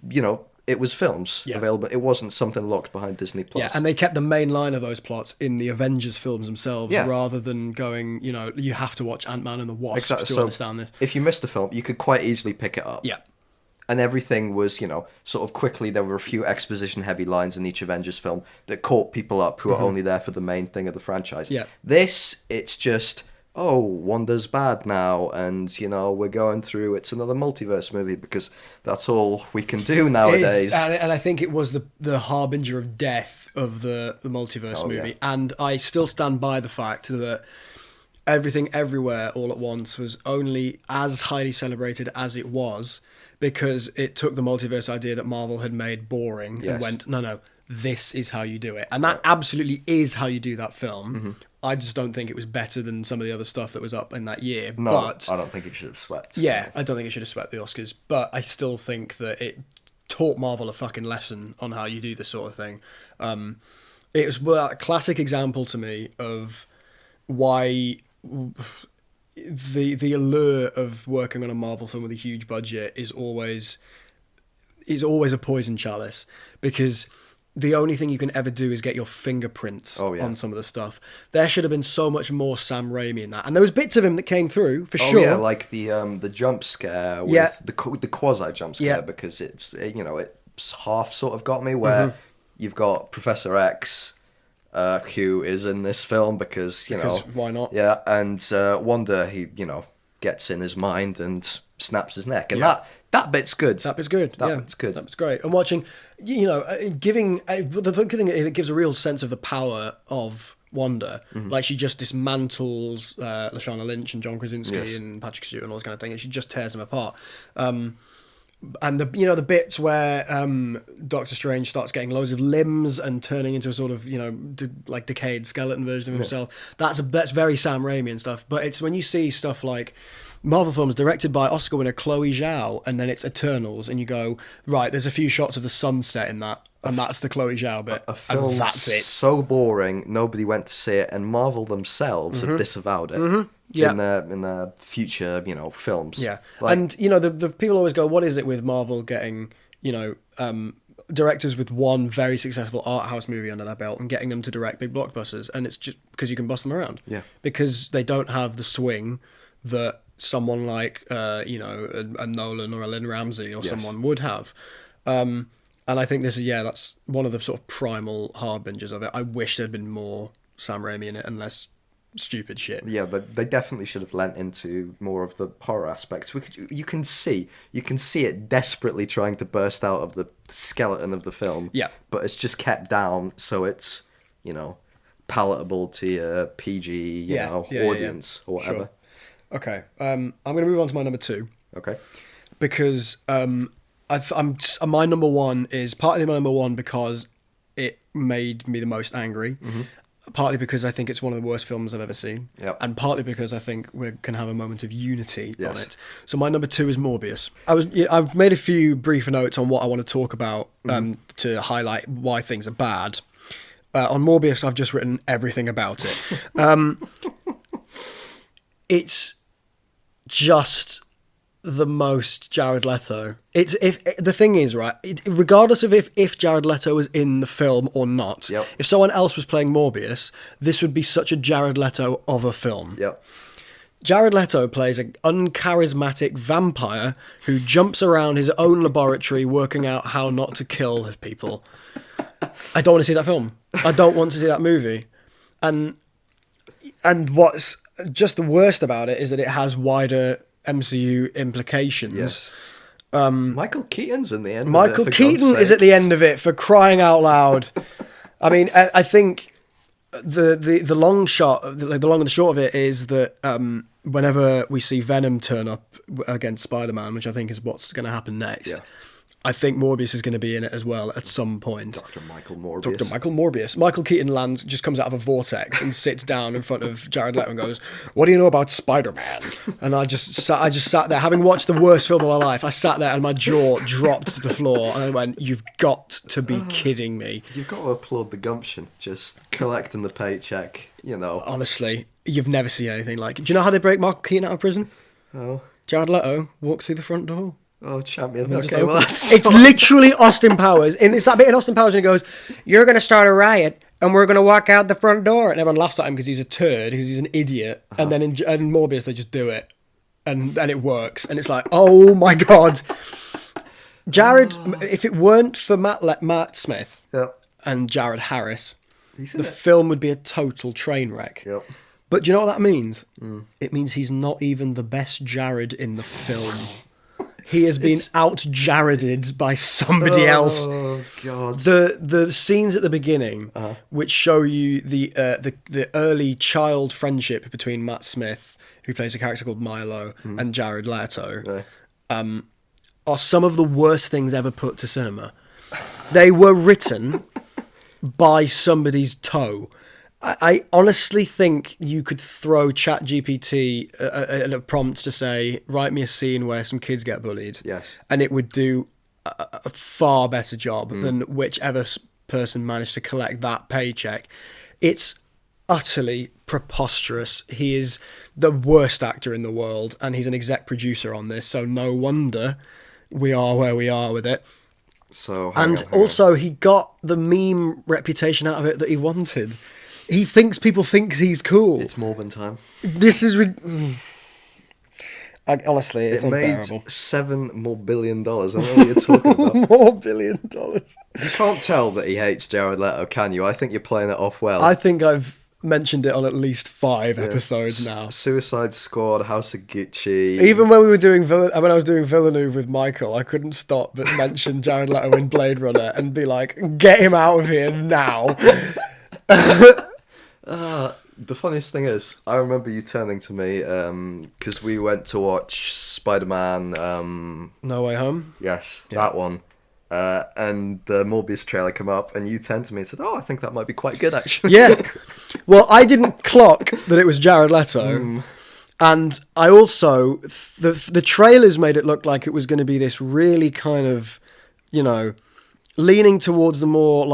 you know, it was films available. It wasn't something locked behind Disney Plus. Yeah, and they kept the main line of those plots in the Avengers films themselves, rather than going, you know, you have to watch Ant-Man and the Wasp to understand this. If you missed the film, you could quite easily pick it up. Yeah. And everything was, you know, sort of quickly, there were a few exposition-heavy lines in each Avengers film that caught people up who are only there for the main thing of the franchise. Yeah. This, it's just, oh, Wanda's bad now, and, you know, we're going through, it's another multiverse movie, because that's all we can do nowadays. And I think it was the harbinger of death of the multiverse movie. Yeah. And I still stand by the fact that Everything Everywhere All at Once was only as highly celebrated as it was because it took the multiverse idea that Marvel had made boring and went, no, this is how you do it. And that absolutely is how you do that film. I just don't think it was better than some of the other stuff that was up in that year. No, but I don't think it should have swept. Yeah, I don't think it should have swept the Oscars. But I still think that it taught Marvel a fucking lesson on how you do this sort of thing. It was a classic example to me of why the allure of working on a Marvel film with a huge budget is always a poison chalice, because the only thing you can ever do is get your fingerprints on some of the stuff. There should have been so much more Sam Raimi in that, and there was bits of him that came through for sure. Yeah, like the jump scare with the quasi jump scare, because it's, you know, it's half sort of got me where you've got Professor X, who is in this film because why not? Yeah, and Wanda, he, you know, gets in his mind and snaps his neck, and that bit's good. That bit's good. That bit's good. That bit's great. And watching, you know, giving the thing, it gives a real sense of the power of Wanda. Like, she just dismantles Lashana Lynch and John Krasinski and Patrick Stewart and all this kind of thing, and she just tears them apart. And the bits where Doctor Strange starts getting loads of limbs and turning into a sort of, you know, like decayed skeleton version of himself. That's very Sam Raimi and stuff. But it's when you see stuff like Marvel films directed by Oscar winner Chloe Zhao, and then it's Eternals, and you go, right, there's a few shots of the sunset in that, and that's the Chloe Zhao bit, a film, and that's it. So boring, nobody went to see it, and Marvel themselves have disavowed it. In their future, you know, films. Yeah, like, and you know, the people always go, what is it with Marvel getting, you know, directors with one very successful art house movie under their belt and getting them to direct big blockbusters? And it's just because you can bust them around. Yeah, because they don't have the swing that someone like you know, a Nolan or a Lynn Ramsey or someone would have. And I think that's one of the sort of primal harbingers of it. I wish there'd been more Sam Raimi in it and less stupid shit. Yeah, but they definitely should have lent into more of the horror aspects. You can see it desperately trying to burst out of the skeleton of the film. Yeah, but it's just kept down, so it's, you know, palatable to your PG, audience or whatever. Sure. Okay, I'm going to move on to my number 2. Okay, because my number 1 is partly my number 1 because it made me the most angry. Partly because I think it's one of the worst films I've ever seen. Yep. And partly because I think we can have a moment of unity on it. So my number 2 is Morbius. I've made a few brief notes on what I want to talk about to highlight why things are bad. On Morbius, I've just written everything about it. It's just the most Jared Leto. It's the thing is, right, regardless of if Jared Leto was in the film or not, if someone else was playing Morbius, this would be such a Jared Leto of a film. Jared Leto plays an uncharismatic vampire who jumps around his own laboratory working out how not to kill people. I don't want to see that film. I don't want to see that movie. And what's just the worst about it is that it has wider MCU implications. Yes. Michael Keaton's in the end. Michael Keaton is at the end of it, for crying out loud. I mean, I think the long shot, the long and the short of it is that whenever we see Venom turn up against Spider-Man, which I think is what's going to happen next, I think Morbius is going to be in it as well at some point. Dr. Michael Morbius. Michael Keaton just comes out of a vortex and sits down in front of Jared Leto and goes, "What do you know about Spider-Man?" And I just sat there, having watched the worst film of my life. I sat there and my jaw dropped to the floor, and I went, "You've got to be kidding me!" You've got to applaud the gumption, just collecting the paycheck. Honestly, you've never seen anything like it. Do you know how they break Michael Keaton out of prison? Oh, Jared Leto walks through the front door. Oh, champion. Okay, well, it's literally Austin Powers. And it's that bit in Austin Powers and he goes, "You're going to start a riot and we're going to walk out the front door." And everyone laughs at him because he's a turd, because he's an idiot. And then in Morbius, they just do it. And it works. And it's like, oh my God. Jared, if it weren't for Matt Smith and Jared Harris, the film would be a total train wreck. Yep. But do you know what that means? It means he's not even the best Jared in the film. He has been out-Jareded by somebody else. Oh God! The scenes at the beginning, which show you the early child friendship between Matt Smith, who plays a character called Milo, and Jared Leto, are some of the worst things ever put to cinema. They were written by somebody's toe. I honestly think you could throw ChatGPT a prompt to say, "Write me a scene where some kids get bullied." Yes. And it would do a far better job than whichever person managed to collect that paycheck. It's utterly preposterous. He is the worst actor in the world, and he's an exec producer on this, so no wonder we are where we are with it. So, also, he got the meme reputation out of it that he wanted. He thinks people think he's cool. It's Morbin time. This is... honestly, it's unbearable. It made $7 more billion. I don't know what you're talking about. More $1 billion. You can't tell that he hates Jared Leto, can you? I think you're playing it off well. I think I've mentioned it on at least 5 episodes now. Suicide Squad, House of Gucci. Even when we were doing when I was doing Villeneuve with Michael, I couldn't stop but mention Jared Leto in Blade Runner and be like, "Get him out of here now." The funniest thing is, I remember you turning to me because we went to watch Spider-Man. No Way Home? Yes, that one. And the Morbius trailer came up, and you turned to me and said, "Oh, I think that might be quite good, actually." Yeah. Well, I didn't clock that it was Jared Leto. And I also... The trailers made it look like it was going to be this really kind of, leaning towards the more,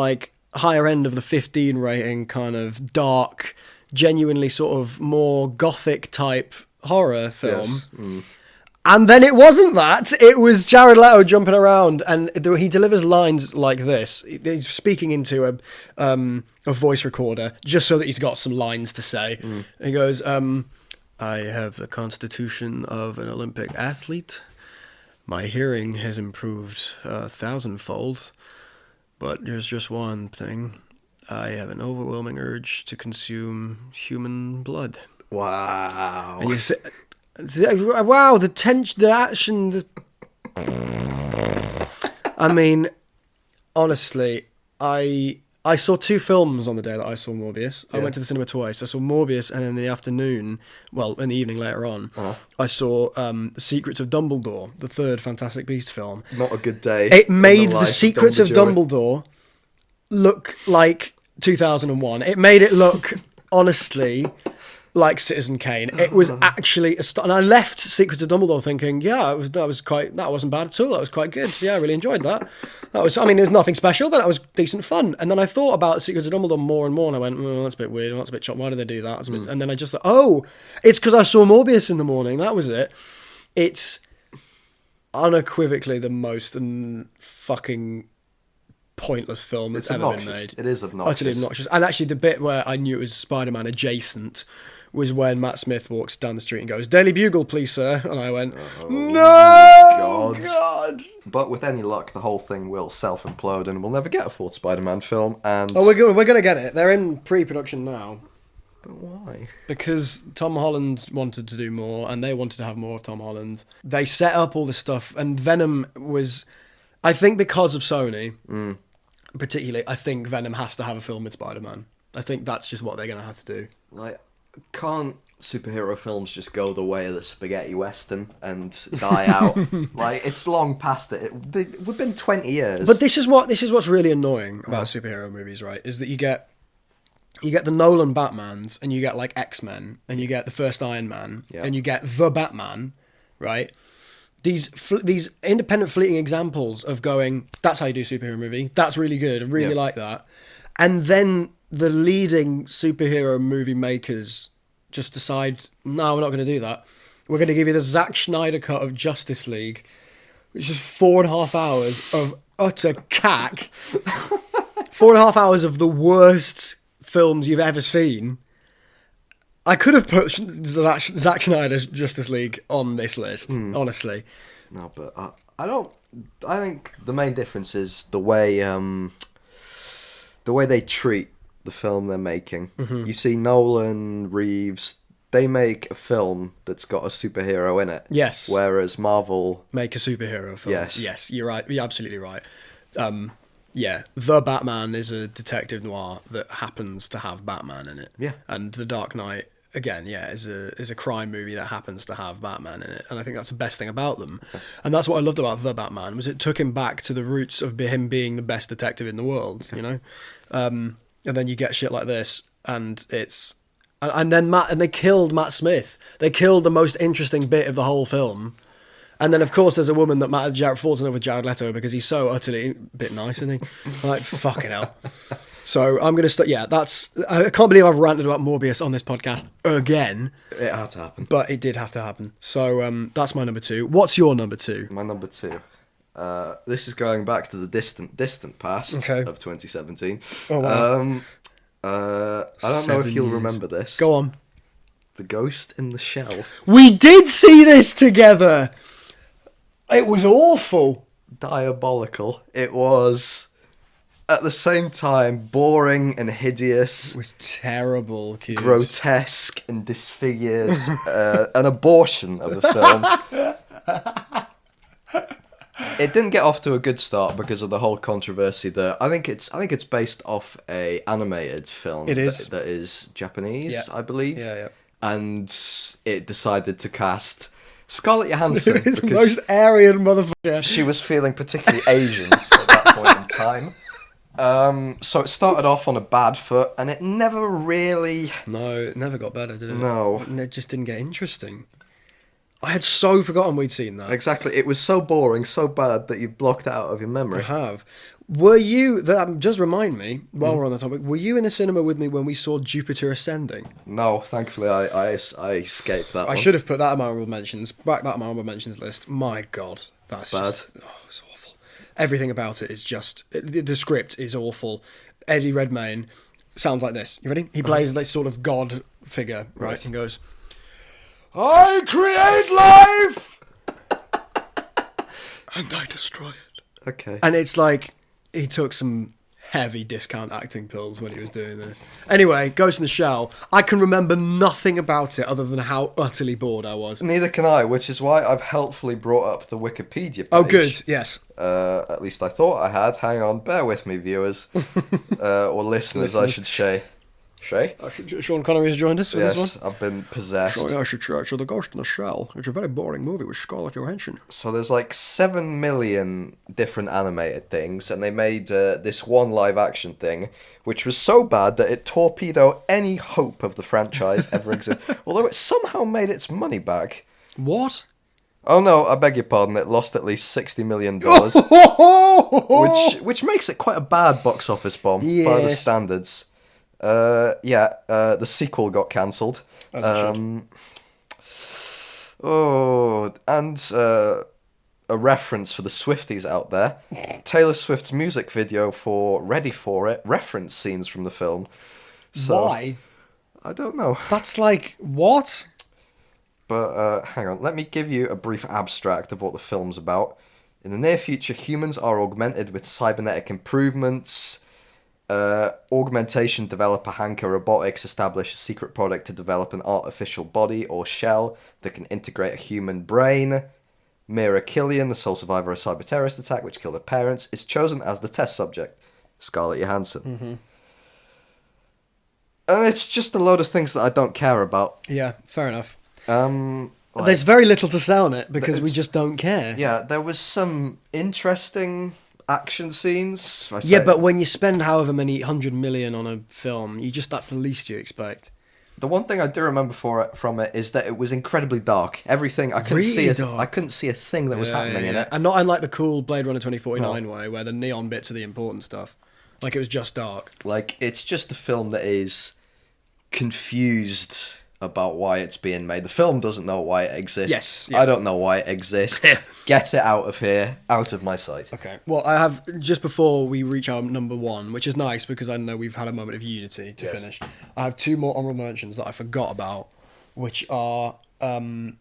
higher end of the 15 rating, kind of dark, genuinely sort of more gothic type horror film. Yes. And then it wasn't that. It was Jared Leto jumping around, and he delivers lines like this. He's speaking into a voice recorder just so that he's got some lines to say. He goes, "I have the constitution of an Olympic athlete. My hearing has improved 1,000-fold. But there's just one thing. I have an overwhelming urge to consume human blood." Wow. And you say, wow, the tension, the action. I mean, honestly, I saw 2 films on the day that I saw Morbius. I went to the cinema twice. I saw Morbius, and in the afternoon, in the evening later on, I saw The Secrets of Dumbledore, the 3rd Fantastic Beasts film. Not a good day. It made The Secrets of Dumbledore look like 2001. It made it look, honestly, like Citizen Kane. It was actually and I left Secrets of Dumbledore thinking, that wasn't bad at all. That was quite good. Yeah, I really enjoyed that. It was nothing special, but that was decent fun. And then I thought about Secrets of Dumbledore more and more, and I went, that's a bit weird. That's a bit chopped. Why did they do that? And then I just thought, it's because I saw Morbius in the morning. That was it. It's unequivocally the most fucking pointless film that's It's ever obnoxious. been made. It is obnoxious. Utterly obnoxious. And actually, the bit where I knew it was Spider-Man adjacent was when Matt Smith walks down the street and goes, "Daily Bugle, please, sir." And I went, "No, God." But with any luck, the whole thing will self-implode and we'll never get a fourth Spider-Man film. And Oh, we're gonna get it. They're in pre-production now. But why? Because Tom Holland wanted to do more, and they wanted to have more of Tom Holland. They set up all this stuff, and Venom was, I think, because of Sony, particularly. I think Venom has to have a film with Spider-Man. I think that's just what they're gonna have to do. Like, can't superhero films just go the way of the spaghetti western and die out? Like, it's long past it. We've been 20 years. But this is what's really annoying about superhero movies, right? Is that you get the Nolan Batmans, and you get like X-Men, and you get the first Iron Man, and you get the Batman, right? These independent fleeting examples of going, that's how you do a superhero movie. That's really good. I really like that. And then the leading superhero movie makers just decide, no, we're not going to do that. We're going to give you the Zack Snyder cut of Justice League, which is 4.5 hours of utter cack. 4.5 hours of the worst films you've ever seen. I could have put Zack Snyder's Justice League on this list, honestly. No, but I don't. I think the main difference is the way they treat the film they're making. You see, Nolan, Reeves, they make a film that's got a superhero in it. Yes. Whereas Marvel make a superhero film. Yes, you're right. You're absolutely right. The Batman is a detective noir that happens to have Batman in it. Yeah. And The Dark Knight, again, is a crime movie that happens to have Batman in it. And I think that's the best thing about them. And that's what I loved about The Batman, was it took him back to the roots of him being the best detective in the world, you know? And then you get shit like this, and it's... And then they killed Matt Smith. They killed the most interesting bit of the whole film. And then, of course, there's a woman that falls in love with Jared Leto because he's so utterly... bit nice, isn't he? Like, fucking hell. So I'm going to start... Yeah, that's... I can't believe I've ranted about Morbius on this podcast again. It had to happen. But it did have to happen. So that's my number 2. What's your number 2? My number 2. This is going back to the distant past of 2017. Oh, wow. I don't know if you'll remember this. Go on. The Ghost in the Shell. We did see this together. It was awful. Diabolical. It was, at the same time, boring and hideous. It was terrible. Cute. Grotesque and disfigured. An abortion of a film. It didn't get off to a good start because of the whole controversy that I think it's based off a animated film. It is. That is Japanese, I believe. Yeah. And it decided to cast Scarlett Johansson because the most Aryan motherfucker. She was feeling particularly Asian at that point in time. So it started off on a bad foot, and it never really... No, it never got better, did it? No. And it just didn't get interesting. I had so forgotten we'd seen that. Exactly. It was so boring, so bad that you blocked it out of your memory. I have. Were you... Just remind me, while we're on the topic, were you in the cinema with me when we saw Jupiter Ascending? No, thankfully I escaped that one. I should have put that in my honourable mentions. Back that in my honourable mentions list. My God. That's bad. It's awful. Everything about it is just... The script is awful. Eddie Redmayne sounds like this. You ready? He plays this sort of god figure, right? And goes... I create life! And I destroy it. Okay. And it's like, he took some heavy discount acting pills when he was doing this. Anyway, Ghost in the Shell. I can remember nothing about it other than how utterly bored I was. Neither can I, which is why I've helpfully brought up the Wikipedia page. Oh, good, yes. At least I thought I had. Hang on, bear with me, viewers. Or listeners, I should say. Sean Connery has joined us for this one. Yes, I've been possessed. So The Ghost in the Shell. It's a very boring movie with Scarlett Johansson. So there's like 7 million different animated things, and they made this one live action thing, which was so bad that it torpedoed any hope of the franchise ever existing. Although it somehow made its money back. What? Oh no, I beg your pardon, it lost at least $60 million. which makes it quite a bad box office bomb by the standards. The sequel got cancelled. As it should. And a reference for the Swifties out there. Taylor Swift's music video for Ready For It referenced scenes from the film. So, Why? I don't know. That's like, what? But hang on, let me give you a brief abstract of what the film's about. In the near future, humans are augmented with cybernetic improvements. Augmentation developer Hanka Robotics established a secret product to develop an artificial body or shell that can integrate a human brain. Mira Killian, the sole survivor of a cyber terrorist attack which killed her parents, is chosen as the test subject. Scarlett Johansson. Mm-hmm. And it's just a load of things that I don't care about. Yeah, fair enough. Like, There's very little to say on it because we just don't care. Yeah, there was some interesting action scenes. Yeah, but when you spend however many 100 million on a film, that's the least you expect. The one thing I do remember from it is that it was incredibly dark. Everything I couldn't I couldn't see a thing that was happening in it. And not unlike the cool Blade Runner 2049 way, where the neon bits are the important stuff. Like, it was just dark. Like, it's just a film that is confused about why it's being made. The film doesn't know why it exists. Yes. Yeah. I don't know why it exists. Get it out of here, out of my sight. Okay. Well, I have, just before we reach our number one, which is nice because I know we've had a moment of unity to finish, I have two more honourable mentions that I forgot about, which are The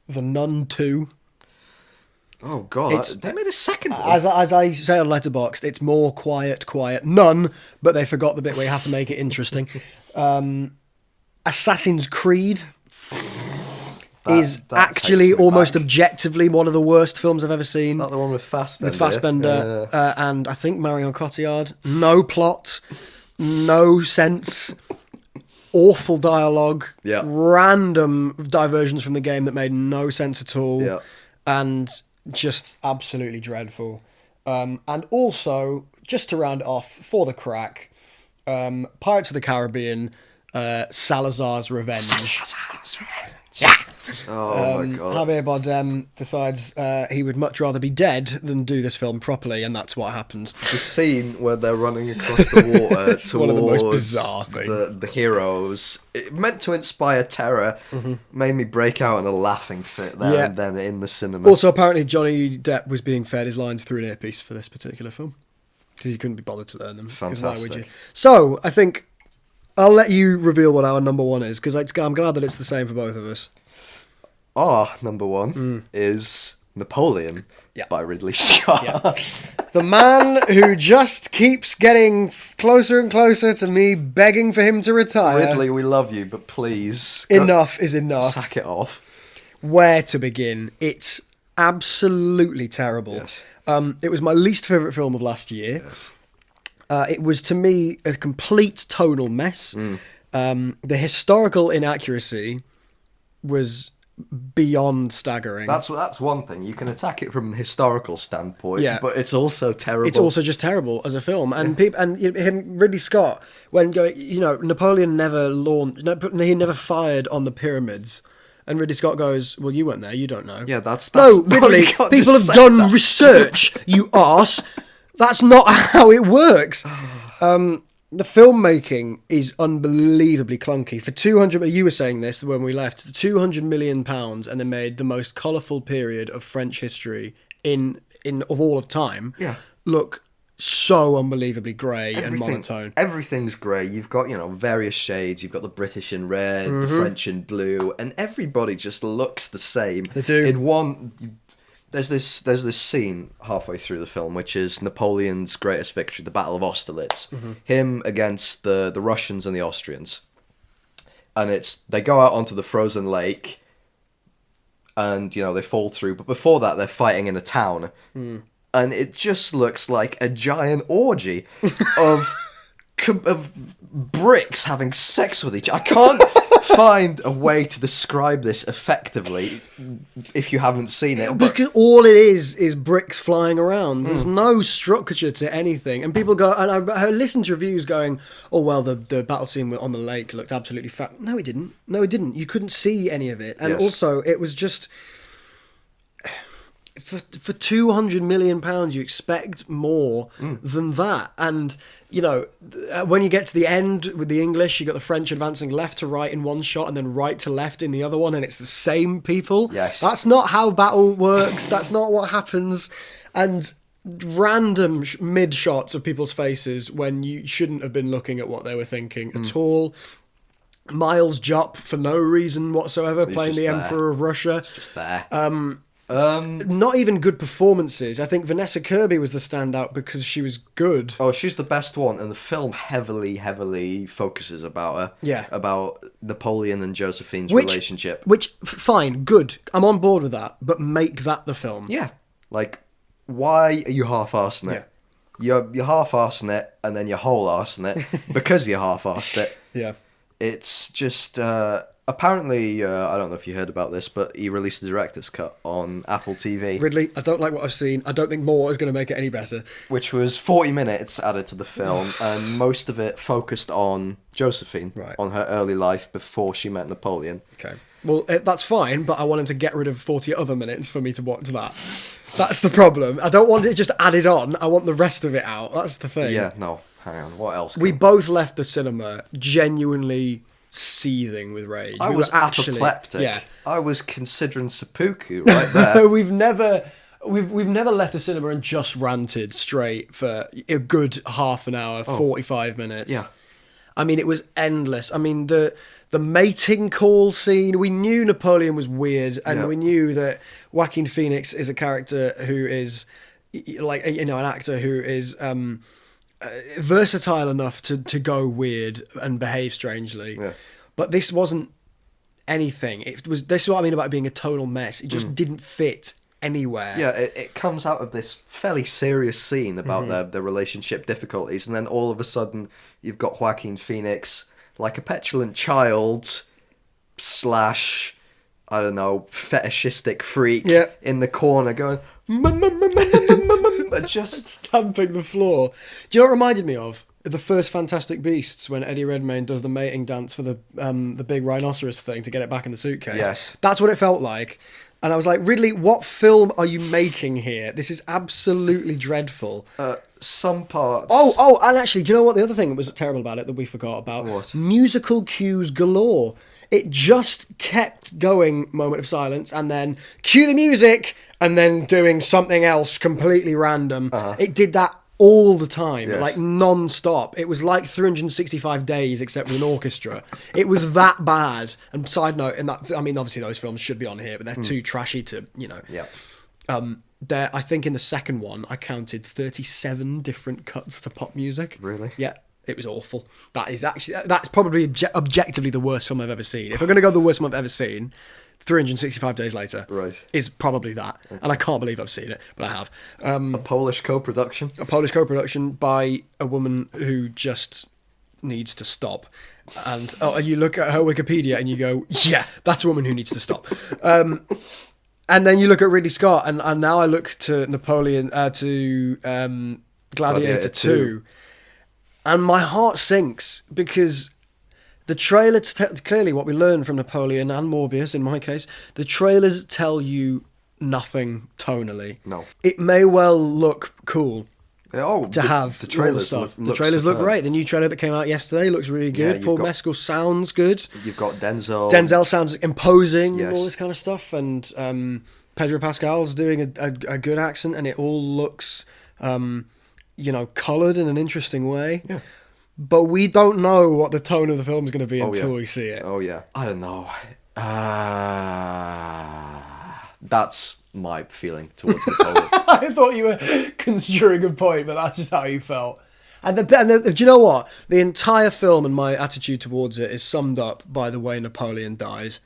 Nun 2. Oh, God. They made a second one. As I say on Letterboxd, it's more quiet, none, but they forgot the bit where you have to make it interesting. Assassin's Creed is actually almost objectively one of the worst films I've ever seen. Not the one with Fassbender. With Fassbender, and I think Marion Cotillard. No plot, no sense, awful dialogue, random diversions from the game that made no sense at all, and just absolutely dreadful. And also, just to round it off, for the crack, Pirates of the Caribbean, Salazar's Revenge. Yeah. Oh my God. Javier Bardem decides he would much rather be dead than do this film properly, and that's what happens. The scene where they're running across the water towards one of the most bizarre things. The heroes, it meant to inspire terror, made me break out in a laughing fit there and then in the cinema. Also, apparently Johnny Depp was being fed his lines through an earpiece for this particular film, because he couldn't be bothered to learn them. Fantastic. Why would you? So, I think I'll let you reveal what our number one is, because I'm glad that it's the same for both of us. Our number one is Napoleon by Ridley Scott. Yeah. The man who just keeps getting closer and closer to me begging for him to retire. Ridley, we love you, but please. Enough is enough. Sack it off. Where to begin? It's absolutely terrible. Yes. It was my least favourite film of last year. Yes. It was, to me, a complete tonal mess. The historical inaccuracy was beyond staggering. That's one thing. You can attack it from the historical standpoint, but it's also terrible. It's also just terrible as a film. And Ridley Scott, when Napoleon never he never fired on the pyramids. And Ridley Scott goes, well, you weren't there, you don't know. Yeah, that's no, Ridley, people have done research, you arse. That's not how it works. The filmmaking is unbelievably clunky. For 200, you were saying this when we left, £200 million, and they made the most colourful period of French history in of all of time. Yeah. Look so unbelievably grey and monotone. Everything's grey. You've got, various shades. You've got the British in red, the French in blue, and everybody just looks the same. They do. In one, there's this scene halfway through the film, which is Napoleon's greatest victory, the Battle of Austerlitz. Him against the Russians and the Austrians. And they go out onto the frozen lake, and, they fall through. But before that, they're fighting in a town. And it just looks like a giant orgy of bricks having sex with each other. I can't find a way to describe this effectively if you haven't seen it. Because all it is bricks flying around. There's no structure to anything. And people go, and I listened to reviews going, oh, well, the battle scene on the lake looked absolutely fat. No, it didn't. You couldn't see any of it. And also, it was just... For £200 million, you expect more than that. And, when you get to the end with the English, you got the French advancing left to right in one shot and then right to left in the other one, and it's the same people. Yes. That's not how battle works. That's not what happens. And random mid shots of people's faces when you shouldn't have been looking at what they were thinking at all. Miles Jupp for no reason whatsoever, playing the Emperor of Russia. It's just there. Not even good performances. I think Vanessa Kirby was the standout because she was good. Oh, she's the best one, and the film heavily focuses about her. Yeah. About Napoleon and Josephine's relationship. Which, fine, good. I'm on board with that, but make that the film. Yeah. Like, why are you half-arsing it? Yeah. You're half-arsing it, and then you're whole-arsing it, because you're half-arsed it. Yeah. It's just... apparently, I don't know if you heard about this, but he released a director's cut on Apple TV. Ridley, I don't like what I've seen. I don't think more is going to make it any better. Which was 40 minutes added to the film, and most of it focused on Josephine, on her early life before she met Napoleon. Okay. Well, that's fine, but I want him to get rid of 40 other minutes for me to watch that. That's the problem. I don't want it just added on. I want the rest of it out. That's the thing. Yeah, no. Hang on. What else? We both left the cinema genuinely seething with rage. I was apoplectic. Yeah. I was considering seppuku right there. We've never left the cinema and just ranted straight for a good half an hour, 45 minutes. Yeah. I mean, it was endless. I mean, the mating call scene, we knew Napoleon was weird, and we knew that Joaquin Phoenix is a character who is, like, you know, an actor who is versatile enough to go weird and behave strangely. Yeah. But this wasn't anything. This is what I mean about it being a total mess. It just didn't fit anywhere. Yeah, it comes out of this fairly serious scene about their relationship difficulties, and then all of a sudden you've got Joaquin Phoenix like a petulant child / I don't know, fetishistic freak in the corner going just stamping the floor. Do you know what it reminded me of? The first Fantastic Beasts, when Eddie Redmayne does the mating dance for the big rhinoceros thing to get it back in the suitcase. Yes. That's what it felt like. And I was like, Ridley, what film are you making here? This is absolutely dreadful. Some parts... Oh, and actually, do you know what the other thing that was terrible about it that we forgot about? What? Musical cues galore. It just kept going, moment of silence, and then cue the music, and then doing something else completely random. It did that all the time, like non-stop. It was like 365 days except with an orchestra. It was that bad. And side note, I mean, obviously those films should be on here, but they're too trashy to, you know. Yeah. I think in the second one, I counted 37 different cuts to pop music. Really? Yeah. It was awful. That's probably objectively the worst film I've ever seen. If I'm going to go the worst film I've ever seen, 365 Days Later is probably that. Okay. And I can't believe I've seen it, but I have. A Polish co-production? A Polish co-production by a woman who just needs to stop. And you look at her Wikipedia and you go, yeah, that's a woman who needs to stop. And then you look at Ridley Scott, and now I look to Napoleon, to Gladiator 2. And my heart sinks because the trailers, clearly what we learned from Napoleon and Morbius, in my case, the trailers tell you nothing tonally. No. It may well look cool to have the trailers stuff. The trailers look great. The new trailer that came out yesterday looks really good. Paul Mescal sounds good. You've got Denzel. Denzel sounds imposing and all this kind of stuff. And Pedro Pascal's doing a good accent, and it all looks... coloured in an interesting way. Yeah. But we don't know what the tone of the film is going to be until we see it. Oh, yeah. I don't know. That's my feeling towards Napoleon. I thought you were construing a point, but that's just how you felt. And do you know what? The entire film and my attitude towards it is summed up by the way Napoleon dies.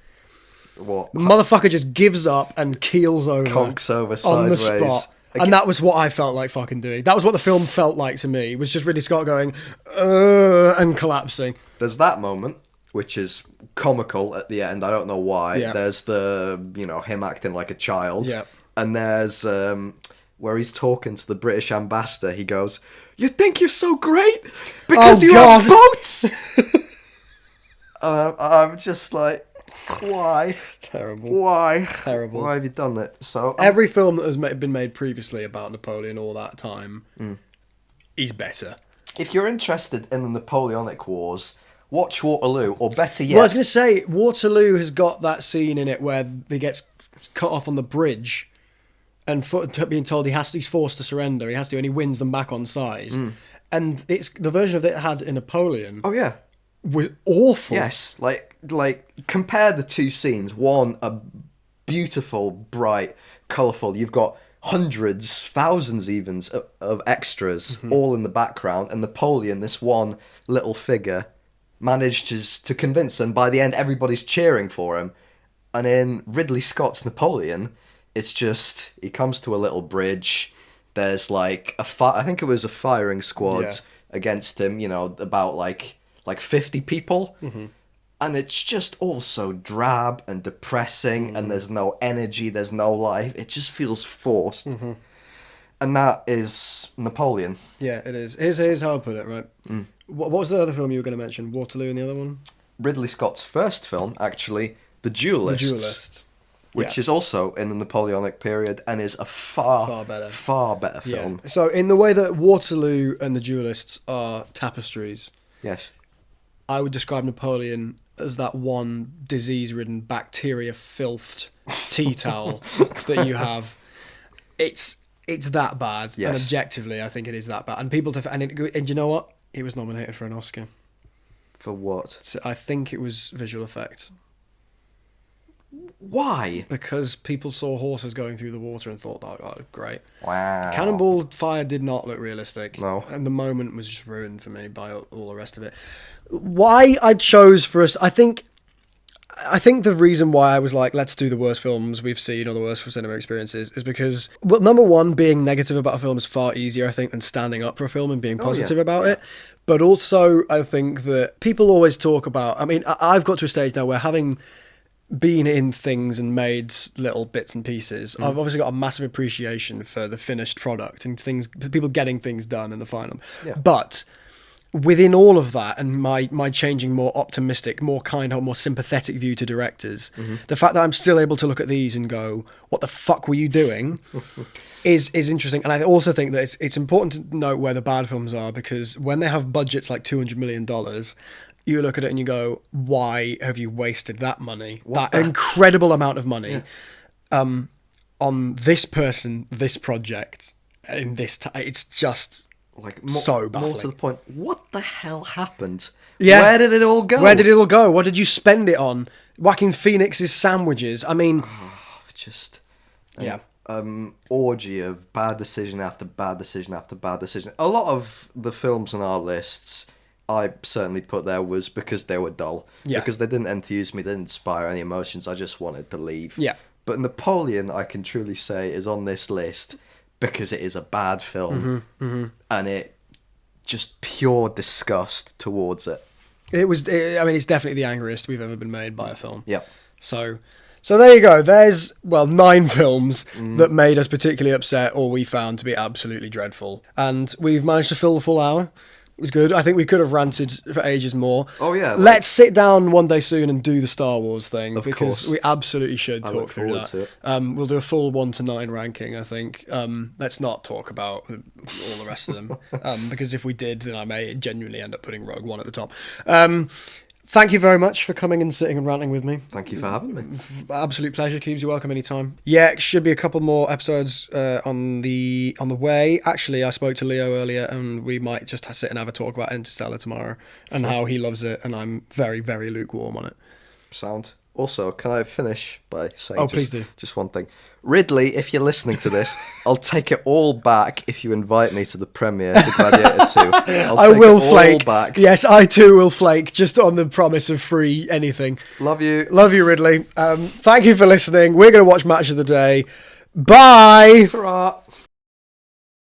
What? The motherfucker just gives up and keels over. Conks over on sideways. the spot. And that was what I felt like fucking doing. That was what the film felt like to me. It was just Ridley Scott going, and collapsing. There's that moment, which is comical at the end. I don't know why. Yeah. There's him acting like a child. Yeah. And there's where he's talking to the British ambassador. He goes, "You think you're so great because you have boats?" I'm just like, why? It's terrible. Why? Terrible. Why have you done that? So every film that has been made previously about Napoleon all that time is better. If you're interested in the Napoleonic Wars, watch Waterloo, or better yet... Well, I was going to say, Waterloo has got that scene in it where he gets cut off on the bridge. and being told he's forced to surrender, and he wins them back on side. And it's the version of it had in Napoleon. Oh yeah, was awful. Yes, like compare the two scenes. One, a beautiful, bright, colourful. You've got hundreds, thousands even of extras all in the background, and Napoleon, this one little figure, manages to convince them. By the end, everybody's cheering for him. And in Ridley Scott's Napoleon, it's just he comes to a little bridge. There's like I think it was a firing squad against him. About like 50 people. And it's just all so drab and depressing, and there's no energy, there's no life. It just feels forced. And that is Napoleon. Yeah, it is. Here's how I put it, right? What was the other film you were going to mention? Waterloo and the other one? Ridley Scott's first film, actually, The Duelists. The Duelist. Which is also in the Napoleonic period and is a far better film. So in the way that Waterloo and The Duelists are tapestries, yes, I would describe Napoleon as that one disease-ridden, bacteria-filthed tea towel that you have. It's that bad, and objectively, I think it is that bad. And and you know what? It was nominated for an Oscar. For what? So I think it was visual effects. Why? Because people saw horses going through the water and thought, oh, great. Wow. Cannonball fire did not look realistic. No. And the moment was just ruined for me by all the rest of it. Why I chose for us, I think the reason why I was like, let's do the worst films we've seen or the worst cinema experiences is because, well, number one, being negative about a film is far easier, I think, than standing up for a film and being positive about it. But also, I think that people always talk about, I mean, I've got to a stage now where having been in things and made little bits and pieces, I've obviously got a massive appreciation for the finished product and people getting things done in the final. Yeah. But within all of that and my changing more optimistic, more kind, more sympathetic view to directors, the fact that I'm still able to look at these and go, what the fuck were you doing? is interesting. And I also think that it's important to note where the bad films are, because when they have budgets like $200 million, you look at it and you go, why have you wasted that money? That incredible amount of money on this person, this project, in this time. It's just so baffling. More to the point, what the hell happened? Yeah. Where did it all go? What did you spend it on? Joaquin Phoenix's sandwiches. I mean... orgy of bad decision after bad decision after bad decision. A lot of the films on our lists, I certainly put there, was because they were dull. Yeah. Because they didn't enthuse me, they didn't inspire any emotions. I just wanted to leave. Yeah. But Napoleon, I can truly say, is on this list because it is a bad film. And it just pure disgust towards it. It's definitely the angriest we've ever been made by a film. Yeah. So there you go. There's, 9 films that made us particularly upset or we found to be absolutely dreadful. And we've managed to fill the full hour. It was good. I think we could have ranted for ages more. Oh, yeah. Let's sit down one day soon and do the Star Wars thing. Of course. We absolutely should talk through that. We'll do a full 1 to 9 ranking, I think. Let's not talk about all the rest of them. Because if we did, then I may genuinely end up putting Rogue One at the top. Thank you very much for coming and sitting and ranting with me. Thank you for having me. Absolute pleasure, Cubes. You're welcome anytime. Yeah, should be a couple more episodes on the way. Actually, I spoke to Leo earlier, and we might just sit and have a talk about Interstellar tomorrow and how he loves it, and I'm very, very lukewarm on it. Sound. Also, can I finish by saying please do. Just one thing? Ridley, if you're listening to this, I'll take it all back if you invite me to the premiere to Gladiator 2. I will flake. Back. Yes, I too will flake, just on the promise of free anything. Love you. Love you, Ridley. Thank you for listening. We're going to watch Match of the Day. Bye! Ta-ra.